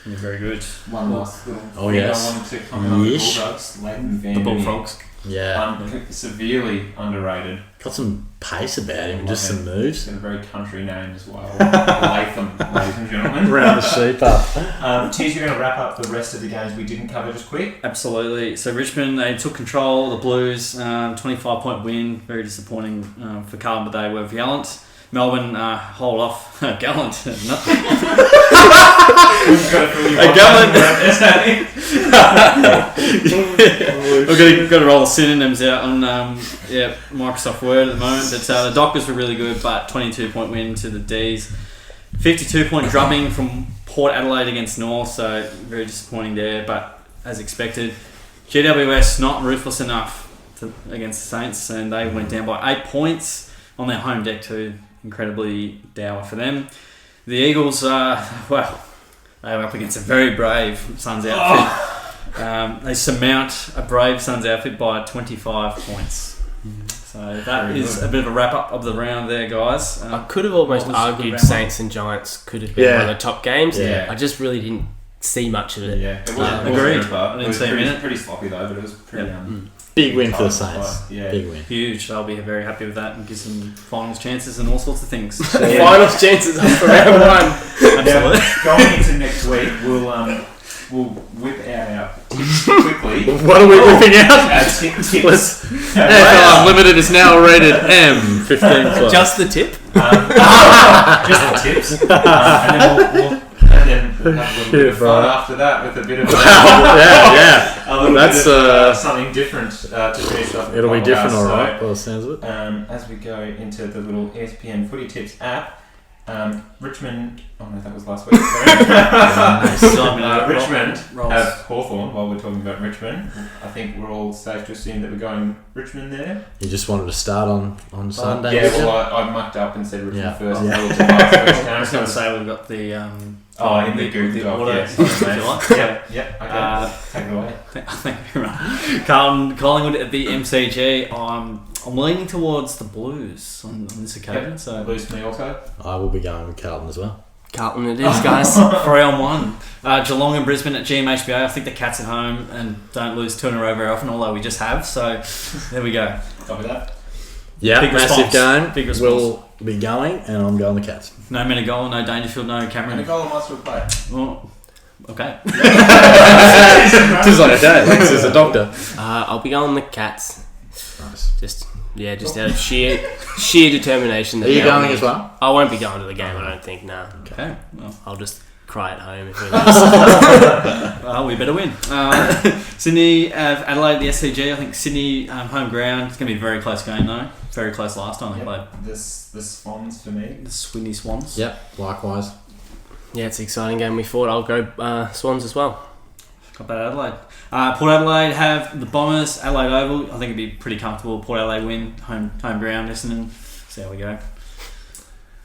[SPEAKER 5] Yeah, very good.
[SPEAKER 2] One last little
[SPEAKER 4] Oh,
[SPEAKER 2] thing
[SPEAKER 4] yes.
[SPEAKER 2] I wanted to comment on the Bulldogs. Leighton Van
[SPEAKER 5] The
[SPEAKER 2] Der Meer,
[SPEAKER 5] Bullfrogs.
[SPEAKER 4] Yeah.
[SPEAKER 2] severely underrated.
[SPEAKER 4] Got some pace about him, just some moves.
[SPEAKER 2] Got a very country name as well. Latham, ladies and gentlemen.
[SPEAKER 4] Round the sheep up.
[SPEAKER 2] Tiz, you're going to wrap up the rest of the games we didn't cover just quick.
[SPEAKER 5] Absolutely. So Richmond, they took control. The Blues, 25-point win. Very disappointing for Carlton, but they were valiant. Melbourne, hold off. Gallant. Nothing.
[SPEAKER 2] We've got to fill you
[SPEAKER 5] A gallant. We've got to roll the synonyms out on Microsoft Word at the moment. But the Dockers were really good, but 22-point win to the D's. 52-point drubbing from Port Adelaide against North, so very disappointing there. But as expected, GWS not ruthless enough against the Saints, and they went down by 8 points on their home deck too. Incredibly dour for them. The Eagles, they were up against a very brave Suns outfit. They surmount a brave Suns outfit by 25 points. So that is a bit of a wrap-up of the round there, guys.
[SPEAKER 3] I could have almost argued Saints and Giants could have been one of the top games. I just really didn't see much of it.
[SPEAKER 2] It
[SPEAKER 5] agreed.
[SPEAKER 2] I
[SPEAKER 5] didn't see a minute.
[SPEAKER 2] Pretty sloppy though, but it was pretty...
[SPEAKER 4] Big win for the Saints.
[SPEAKER 2] Yeah.
[SPEAKER 4] Big win.
[SPEAKER 5] Huge. They'll be very happy with that and gives them finals chances and all sorts of things.
[SPEAKER 3] Finals chances up for round 1.
[SPEAKER 5] Absolutely.
[SPEAKER 2] Going into next week, we'll whip out our tips quickly.
[SPEAKER 4] What are we whipping out?
[SPEAKER 2] Tips.
[SPEAKER 4] AFL Unlimited is now rated M. 15 plus.
[SPEAKER 3] Just the tip?
[SPEAKER 2] Just the tips. And then we'll have a little bit of fun after that with a bit of something different to finish off.
[SPEAKER 4] It'll be different, alright, by the sounds of it.
[SPEAKER 2] As we go into the little ESPN Footy Tips app, Richmond... Oh no, that was last week. Richmond have Hawthorn. While we're talking about Richmond, I think we're all safe to assume that we're going Richmond there.
[SPEAKER 4] You just wanted to start on Sunday?
[SPEAKER 2] Yeah, well, I mucked up and said Richmond first.
[SPEAKER 5] I was going to say we've got the...
[SPEAKER 2] in the Google Doc, yes. Yep, okay. Take it away.
[SPEAKER 5] Thank you very much. Collingwood at the MCG. I'm leaning towards the Blues on this occasion.
[SPEAKER 2] Yep.
[SPEAKER 5] So
[SPEAKER 2] Blues for me also.
[SPEAKER 4] I will be going with Carlton as well.
[SPEAKER 3] Carlton it is, guys.
[SPEAKER 5] 3-on-1. Geelong and Brisbane at GMHBA. I think the Cats at home and don't lose 2 in a row very often, although we just have. So there we go.
[SPEAKER 2] Copy that.
[SPEAKER 4] Yeah,
[SPEAKER 5] Big
[SPEAKER 4] massive
[SPEAKER 5] response.
[SPEAKER 4] game.
[SPEAKER 5] Big response.
[SPEAKER 4] We'll be going, and I'm going the Cats.
[SPEAKER 5] No Menegola, no Dangerfield, no Cameron.
[SPEAKER 2] Menegola wants to play.
[SPEAKER 5] Oh, okay.
[SPEAKER 4] Just like a day. Lex is a doctor.
[SPEAKER 3] I'll be going the Cats.
[SPEAKER 4] Nice.
[SPEAKER 3] Just out of sheer determination.
[SPEAKER 4] Are you going as well?
[SPEAKER 3] I won't be going to the game, I don't think, no.
[SPEAKER 5] Okay. Well,
[SPEAKER 3] I'll just cry at home if we lose.
[SPEAKER 5] well, we better win. Sydney have Adelaide, the SCG. I think Sydney home ground. It's going to be a very close game though. Very close last time they played.
[SPEAKER 2] The Swans for me.
[SPEAKER 5] The Sydney Swans.
[SPEAKER 4] Yep, likewise.
[SPEAKER 3] Yeah, it's an exciting game we fought. I'll go Swans as well.
[SPEAKER 5] Got that Adelaide. Port Adelaide have the Bombers. Adelaide Oval. I think it'd be pretty comfortable. Port Adelaide win. Home ground, Essendon. See how we go.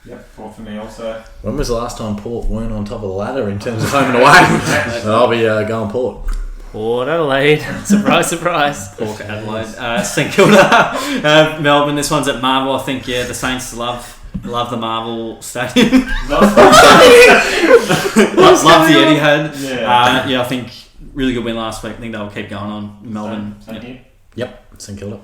[SPEAKER 2] Yep, Port for me also.
[SPEAKER 4] When was the last time Port weren't on top of the ladder in terms of home and away? So I'll be going Port.
[SPEAKER 3] Port Adelaide. Surprise, surprise.
[SPEAKER 5] Port Adelaide. St Kilda. Melbourne. This one's at Marvel. I think, the Saints love the Marvel Stadium. love the Etihad. Yeah, I think really good win last week. I think they'll keep going on. Melbourne.
[SPEAKER 4] Yep, St Kilda.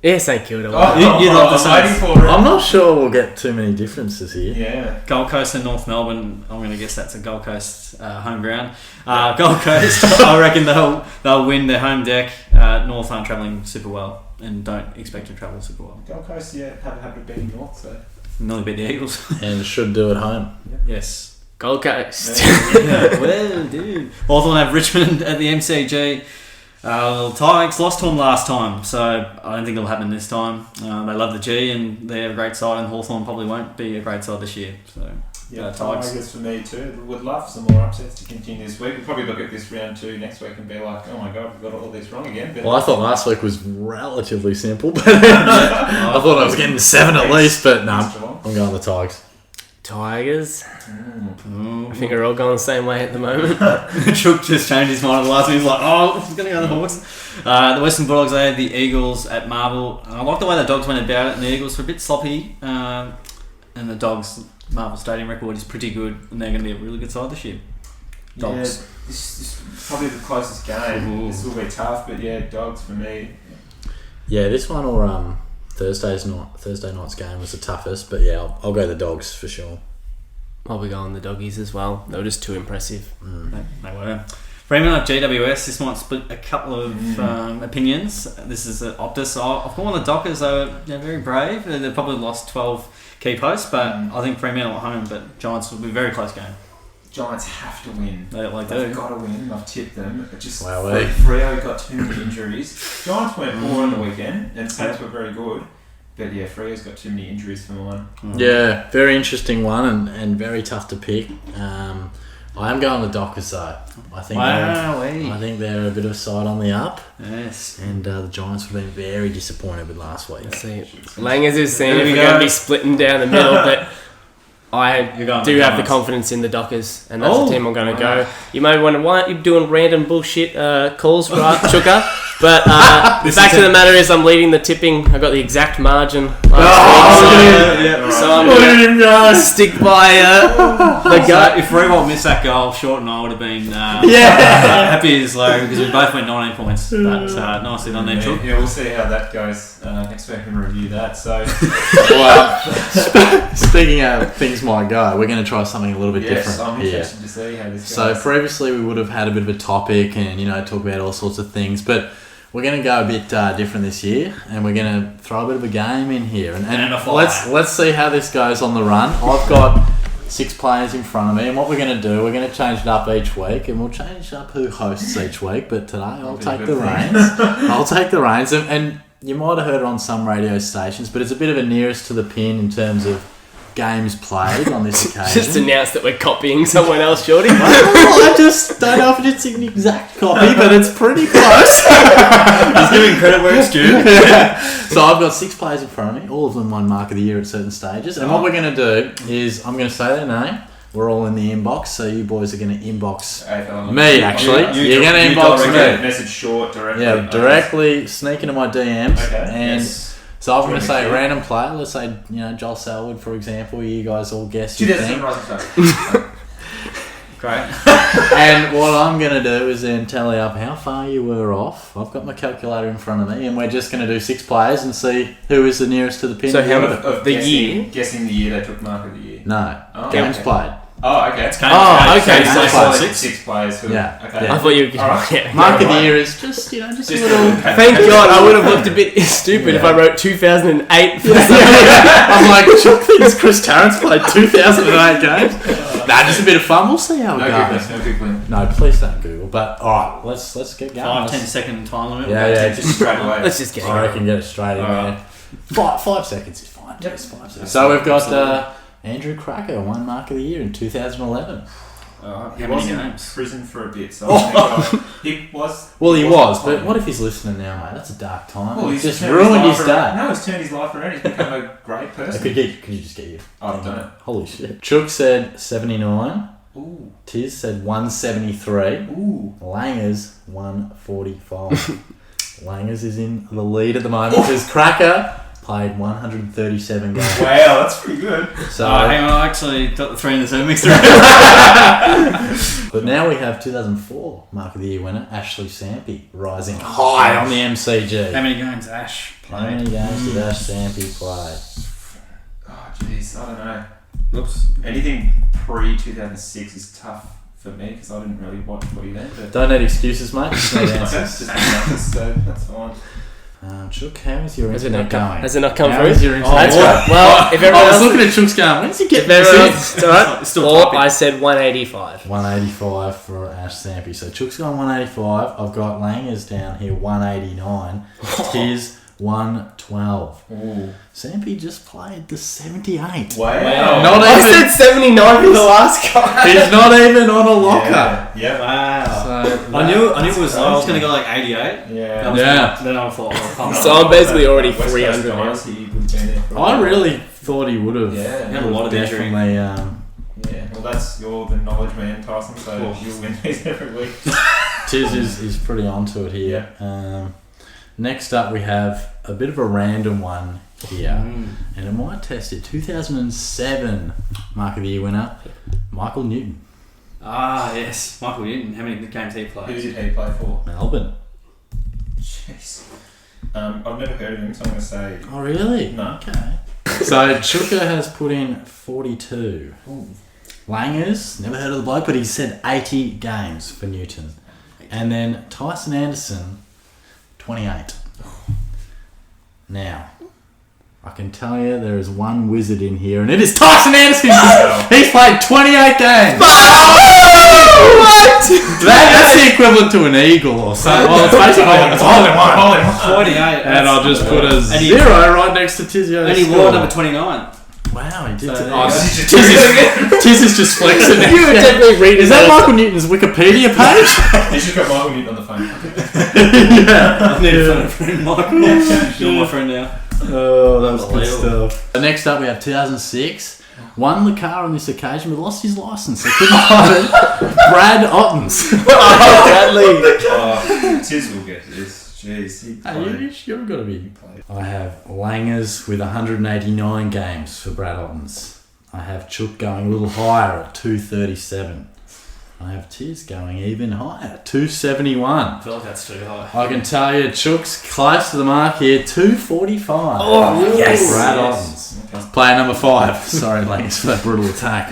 [SPEAKER 3] Yeah, St Kilda.
[SPEAKER 5] You love the Saints.
[SPEAKER 4] I'm not sure we'll get too many differences here.
[SPEAKER 2] Yeah.
[SPEAKER 5] Gold Coast and North Melbourne. I'm going to guess that's a Gold Coast home ground. Gold Coast. I reckon they'll win their home deck. North aren't travelling super well and don't expect to travel super well.
[SPEAKER 2] Gold Coast, have a habit of beating North, so...
[SPEAKER 5] Nearly beat the Eagles.
[SPEAKER 4] And should do at home.
[SPEAKER 5] Yes.
[SPEAKER 3] Gold Coast.
[SPEAKER 5] Well, dude. Hawthorn have Richmond at the MCG. Tigers lost to them last time, so I don't think it'll happen this time. They love the G and they're a great side, and Hawthorn probably won't be a great side this year. So
[SPEAKER 2] Tigers for me too. Would love some more upsets to continue this week. We'll probably look at this round 2 next week and be like, oh my god, we've got all this wrong again. But
[SPEAKER 4] Well, I thought last week was relatively simple, but I thought I was getting 7 at least, but no, I'm going the Tigers.
[SPEAKER 3] Tigers. I think we're all going the same way at the moment.
[SPEAKER 5] Chook just changed his mind at the last minute. He's like, oh, he's going to go to the Hawks. The Western Bulldogs, they had the Eagles at Marvel. I like the way the Dogs went about it, and the Eagles were a bit sloppy. And the Dogs' Marvel Stadium record is pretty good, and they're going to be a really good side this year. Dogs.
[SPEAKER 2] Yeah, this is probably the closest game.
[SPEAKER 5] Ooh.
[SPEAKER 2] This will be tough, but yeah, Dogs for me.
[SPEAKER 4] Yeah, this one or Thursday night's game was the toughest, but yeah, I'll go the Dogs for sure.
[SPEAKER 3] I'll be going the Doggies as well. They were just too impressive.
[SPEAKER 5] They were. Fremantle at GWS, this might split a couple of opinions. This is an Optus. So I've gone on the Dockers. They're very brave. They've probably lost 12 key posts, but I think Fremantle at home, but Giants will be a very close game.
[SPEAKER 2] Giants have to win.
[SPEAKER 5] They've
[SPEAKER 2] got to win. I've tipped them. It just
[SPEAKER 4] Wowee.
[SPEAKER 2] Freo got too many injuries. Giants weren't poor on the weekend, and Saints were very good. But yeah, Freo's got too many injuries for mine.
[SPEAKER 4] Yeah, very interesting one and very tough to pick. I am going the Dockers though. I think they're a bit of a side on the up.
[SPEAKER 5] Yes.
[SPEAKER 4] And the Giants have been very disappointed with last week.
[SPEAKER 3] Let's see. Langers is saying we're going to be splitting down the middle, but I do have the confidence in the Dockers, and that's the team I'm going to go. You may wonder why you're doing random bullshit calls, right, Chuka? But the fact of the matter is I'm leading the tipping. I got the exact margin last week, so I'm going to stick by the gut.
[SPEAKER 5] If Revolt missed that goal, Short and I would have been happy as low because we both went 19 points. But nicely done there, Chuck.
[SPEAKER 2] Yeah, we'll see how that goes next week and review that. So,
[SPEAKER 4] Speaking of things might go, we're going to try something a little bit different
[SPEAKER 2] I'm
[SPEAKER 4] here.
[SPEAKER 2] interested to see how this goes.
[SPEAKER 4] So previously we would have had a bit of a topic and talk about all sorts of things, but we're going to go a bit different this year, and we're going to throw a bit of a game in here, and let's see how this goes on the run. I've got 6 players in front of me, and what we're going to do, we're going to change it up each week, and we'll change up who hosts each week. But today I'll take the reins. I'll take the reins, and you might have heard it on some radio stations, but it's a bit of a nearest to the pin in terms of games played on this occasion.
[SPEAKER 3] Just announced that we're copying someone else, Shorty.
[SPEAKER 4] I just don't know if it's an exact copy, but it's pretty close.
[SPEAKER 5] He's giving credit where it's due.
[SPEAKER 4] So I've got 6 players in front of me. All of them won Mark of the Year at certain stages. And what we're going to do is I'm going to say their name. We're all in the inbox, so you boys are going to inbox me, actually. You're going to inbox me.
[SPEAKER 2] Message Short directly.
[SPEAKER 4] Yeah, directly sneak into my DMs.
[SPEAKER 2] Okay.
[SPEAKER 4] And so I'm going to say a random player. Let's say, Joel Selwood, for example. You guys all guess your thing.
[SPEAKER 5] Great.
[SPEAKER 4] And what I'm going to do is then tally up how far you were off. I've got my calculator in front of me, and we're just going to do 6 players and see who is the nearest to the pin.
[SPEAKER 3] So how
[SPEAKER 2] Of
[SPEAKER 3] the
[SPEAKER 2] guessing,
[SPEAKER 3] year?
[SPEAKER 2] Guessing the year they took Mark of the Year.
[SPEAKER 4] No.
[SPEAKER 2] Oh,
[SPEAKER 4] Games
[SPEAKER 2] okay.
[SPEAKER 4] played.
[SPEAKER 2] Oh, okay.
[SPEAKER 3] Okay.
[SPEAKER 2] So
[SPEAKER 3] So
[SPEAKER 2] 6 players.
[SPEAKER 4] Yeah.
[SPEAKER 2] Okay.
[SPEAKER 3] I thought you were...
[SPEAKER 2] Alright.
[SPEAKER 3] Yeah.
[SPEAKER 4] Mark of the Year is just a little...
[SPEAKER 3] Thank God, I would have looked a bit stupid if I wrote 2008 for
[SPEAKER 4] I'm like, Chuck thinks Chris Tarrant's played 2008 games. Nah, just a bit of fun. We'll see how it goes.
[SPEAKER 2] No Googling.
[SPEAKER 4] No, please don't Google. But alright, let's get going.
[SPEAKER 5] 5-10 second time limit.
[SPEAKER 4] Yeah,
[SPEAKER 2] Just straight away.
[SPEAKER 3] Let's just get
[SPEAKER 4] I
[SPEAKER 3] it.
[SPEAKER 4] reckon get it straight in
[SPEAKER 2] Alright.
[SPEAKER 4] there. 5 seconds is fine.
[SPEAKER 2] Yep.
[SPEAKER 4] Just 5 seconds. So we've got Andrew Cracker, won Mark of the Year in 2011.
[SPEAKER 2] He
[SPEAKER 5] many
[SPEAKER 2] was in
[SPEAKER 5] games?
[SPEAKER 2] prison for a bit, so I think he was.
[SPEAKER 4] Well, he was, but
[SPEAKER 2] fine.
[SPEAKER 4] what if he's listening now, mate? That's a dark time.
[SPEAKER 2] Well,
[SPEAKER 4] He's
[SPEAKER 2] he's
[SPEAKER 4] just
[SPEAKER 2] turned
[SPEAKER 4] ruined
[SPEAKER 2] life
[SPEAKER 4] his
[SPEAKER 2] around.
[SPEAKER 4] day.
[SPEAKER 2] No, he's turned his life around. He's become a great person.
[SPEAKER 4] Could you just get you?
[SPEAKER 2] I've done it.
[SPEAKER 4] Holy shit. Chook said 79.
[SPEAKER 2] Ooh.
[SPEAKER 4] Tiz said 173.
[SPEAKER 2] Ooh.
[SPEAKER 4] Langers 145. Langers is in the lead at the moment because Cracker played 137 games.
[SPEAKER 2] Wow, that's pretty good.
[SPEAKER 4] So,
[SPEAKER 5] hang on, I actually got the 3 and the 7 mixed around.
[SPEAKER 4] but now we have 2004 Mark of the Year winner Ashley Sampi rising high on the MCG.
[SPEAKER 5] How many games Ash
[SPEAKER 4] How
[SPEAKER 5] played?
[SPEAKER 4] many games did Ash Sampi play?
[SPEAKER 2] Oh, jeez, I don't know.
[SPEAKER 5] Whoops.
[SPEAKER 2] Anything pre-2006 is tough for me because I didn't really watch footy then. But
[SPEAKER 4] Don't need excuses, mate. Just need answers.
[SPEAKER 2] just numbers, so that's fine.
[SPEAKER 4] Chook, how is your
[SPEAKER 3] Has it
[SPEAKER 4] internet going?
[SPEAKER 3] Has it not come
[SPEAKER 4] How
[SPEAKER 3] through?
[SPEAKER 4] is your internet
[SPEAKER 3] That's
[SPEAKER 4] going?
[SPEAKER 3] right. Well, if everyone
[SPEAKER 4] I was
[SPEAKER 3] else...
[SPEAKER 4] looking at Chook's going, when's he
[SPEAKER 3] If
[SPEAKER 4] getting
[SPEAKER 3] everyone
[SPEAKER 4] this
[SPEAKER 3] else... Alright.
[SPEAKER 5] Still
[SPEAKER 3] Or
[SPEAKER 5] typing.
[SPEAKER 3] I said 185.
[SPEAKER 4] 185 for Ash Sampy. So Chook's gone 185. I've got Langers down here 189. Tiz 112.
[SPEAKER 2] Ooh.
[SPEAKER 4] Sampy just played the 78.
[SPEAKER 2] Wow.
[SPEAKER 4] Not
[SPEAKER 3] I
[SPEAKER 4] even,
[SPEAKER 3] said 79 for the last guy.
[SPEAKER 4] he's not even on a locker.
[SPEAKER 2] Yeah.
[SPEAKER 5] Wow.
[SPEAKER 4] So
[SPEAKER 5] I knew it was. I was going to go like 88.
[SPEAKER 2] Yeah.
[SPEAKER 4] Yeah.
[SPEAKER 5] Then I thought,
[SPEAKER 3] So I'm basically already
[SPEAKER 2] West Coast
[SPEAKER 3] 300 now.
[SPEAKER 2] guys, he would have been there for a
[SPEAKER 4] I
[SPEAKER 2] while.
[SPEAKER 4] really thought he would have.
[SPEAKER 2] Yeah.
[SPEAKER 5] He had a lot of injury.
[SPEAKER 4] Definitely.
[SPEAKER 2] Yeah. Well, you're the knowledge man, Tyson. So you'll win these every week.
[SPEAKER 4] Tiz is pretty onto it here. Next up, we have a bit of a random one here, and it might test it. 2007 Mark of the Year winner, Michael Newton,
[SPEAKER 5] Ah, yes. Michael Newton. How many games did he play?
[SPEAKER 2] Who did he play for?
[SPEAKER 4] Melbourne.
[SPEAKER 2] Jeez. I've never heard of him, so I'm going to say
[SPEAKER 4] Oh, really?
[SPEAKER 2] no.
[SPEAKER 4] Okay. So Chuka has put in 42.
[SPEAKER 2] Ooh.
[SPEAKER 4] Langers, never heard of the bloke, but he said 80 games for Newton. And then Tyson Anderson, 28. Now, I can tell you there is one wizard in here, and it is Tyson Anderson. He's played 28 games.
[SPEAKER 3] What?
[SPEAKER 4] That's the equivalent to an eagle or something. Well, it's basically
[SPEAKER 2] It's all in one.
[SPEAKER 5] 48.
[SPEAKER 4] And I'll just put a
[SPEAKER 5] And he-
[SPEAKER 4] 0 right next to Tizio's
[SPEAKER 5] And he
[SPEAKER 4] score.
[SPEAKER 5] wore number 29.
[SPEAKER 4] Wow, he did.
[SPEAKER 5] So
[SPEAKER 4] it.
[SPEAKER 5] there you
[SPEAKER 4] Oh,
[SPEAKER 5] go.
[SPEAKER 4] Tiz is just flexing.
[SPEAKER 3] You were definitely reading
[SPEAKER 4] Is that
[SPEAKER 3] those.
[SPEAKER 4] Michael Newton's Wikipedia page?
[SPEAKER 2] He's just got Michael Newton on the phone.
[SPEAKER 4] Yeah.
[SPEAKER 5] I need to phone a friend, Michael. You're my friend now.
[SPEAKER 4] Oh, that was good
[SPEAKER 5] Unbelievable.
[SPEAKER 4] stuff. Next up, we have 2006. Won the car on this occasion, but lost his license. So couldn't find it. Brad Ottens.
[SPEAKER 2] Oh, Tiz will get this. Jeez. He played.
[SPEAKER 4] You've got to be. I have Langers with 189 games for Brad Ottens. I have Chook going a little higher at 237. I have Tiz going even higher at 271.
[SPEAKER 5] I feel like that's too high.
[SPEAKER 4] I can tell you, Chook's close to the mark here, 245.
[SPEAKER 3] Oh, yes.
[SPEAKER 4] Brad
[SPEAKER 2] Yes.
[SPEAKER 4] Ottens.
[SPEAKER 2] Okay.
[SPEAKER 4] Player number 5. Sorry, Langers, for that brutal attack.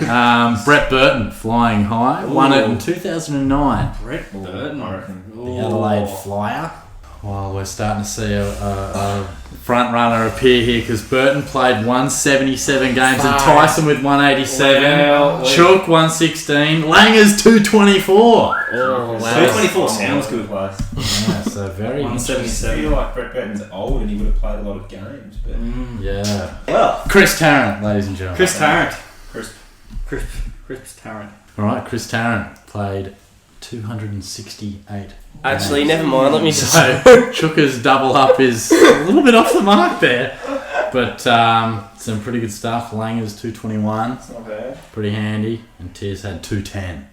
[SPEAKER 4] Brett Burton, flying high. Won it in 2009.
[SPEAKER 5] Brett Burton,
[SPEAKER 2] I reckon.
[SPEAKER 4] The Adelaide Flyer. Well, we're starting to see a front runner appear here because Burton played 177 games and Tyson with 187.
[SPEAKER 5] Wow.
[SPEAKER 4] Chook 116. Langers 224.
[SPEAKER 3] Oh, wow.
[SPEAKER 5] 224 sounds good.
[SPEAKER 2] Place.
[SPEAKER 4] Yeah, so very
[SPEAKER 2] I
[SPEAKER 5] 177.
[SPEAKER 2] feel like Brett Burton's old and he would have played a lot of games, but
[SPEAKER 4] Yeah.
[SPEAKER 5] Well,
[SPEAKER 4] Chris Tarrant, ladies and gentlemen.
[SPEAKER 5] Chris Tarrant.
[SPEAKER 2] Chris
[SPEAKER 5] Tarrant.
[SPEAKER 4] All right, Chris Tarrant played 268.
[SPEAKER 3] Actually, never mind. Let me just...
[SPEAKER 4] So Chooka's double up is a little bit off the mark there, but some pretty good stuff. Langers 221,
[SPEAKER 2] it's not bad.
[SPEAKER 4] pretty handy, and Tiz had 210.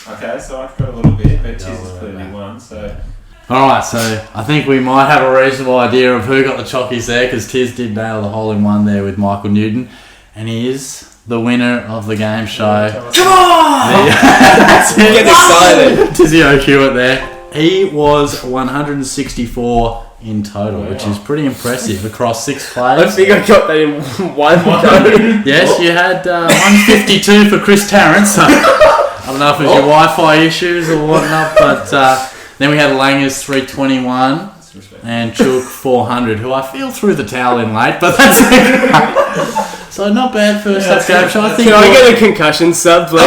[SPEAKER 2] Okay, so I've got a little bit, but Tiz
[SPEAKER 4] Yeah,
[SPEAKER 2] has
[SPEAKER 4] well,
[SPEAKER 2] clearly
[SPEAKER 4] yeah.
[SPEAKER 2] won, so
[SPEAKER 4] All right, so I think we might have a reasonable idea of who got the chockies there because Tiz did nail the hole in one there with Michael Newton, and he is the winner of the game show.
[SPEAKER 2] come on!
[SPEAKER 3] Get excited.
[SPEAKER 4] Tizio Hewitt there. He was 164 in total, which is pretty impressive across 6 players.
[SPEAKER 3] I think I got that in one go.
[SPEAKER 4] Yes, you had 152 for Chris Tarrant, so I don't know if it was your Wi-Fi issues or whatnot, but then we had Langers 321 and Chook 400, who I feel threw the towel in late, but that's it. So not bad first up game show. I think
[SPEAKER 3] Can I get a concussion sub, please?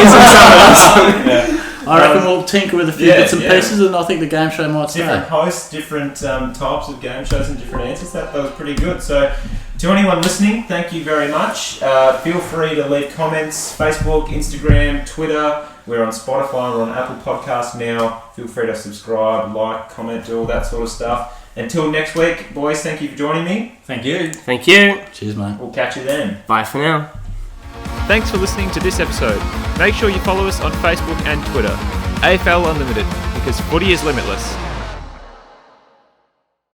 [SPEAKER 4] I reckon we'll tinker with a few bits and pieces, and I think the game show might
[SPEAKER 2] Different
[SPEAKER 4] stay.
[SPEAKER 2] hosts, different types of game shows and different answers. That was pretty good. So to anyone listening, thank you very much. Feel free to leave comments, Facebook, Instagram, Twitter. We're on Spotify, we're on Apple Podcasts now. Feel free to subscribe, like, comment, do all that sort of stuff. Until next week, boys, thank you for joining me.
[SPEAKER 5] Thank you.
[SPEAKER 3] Thank you.
[SPEAKER 4] Cheers, mate.
[SPEAKER 2] We'll catch you then.
[SPEAKER 3] Bye for now.
[SPEAKER 1] Thanks for listening to this episode. Make sure you follow us on Facebook and Twitter. AFL Unlimited, because footy is limitless.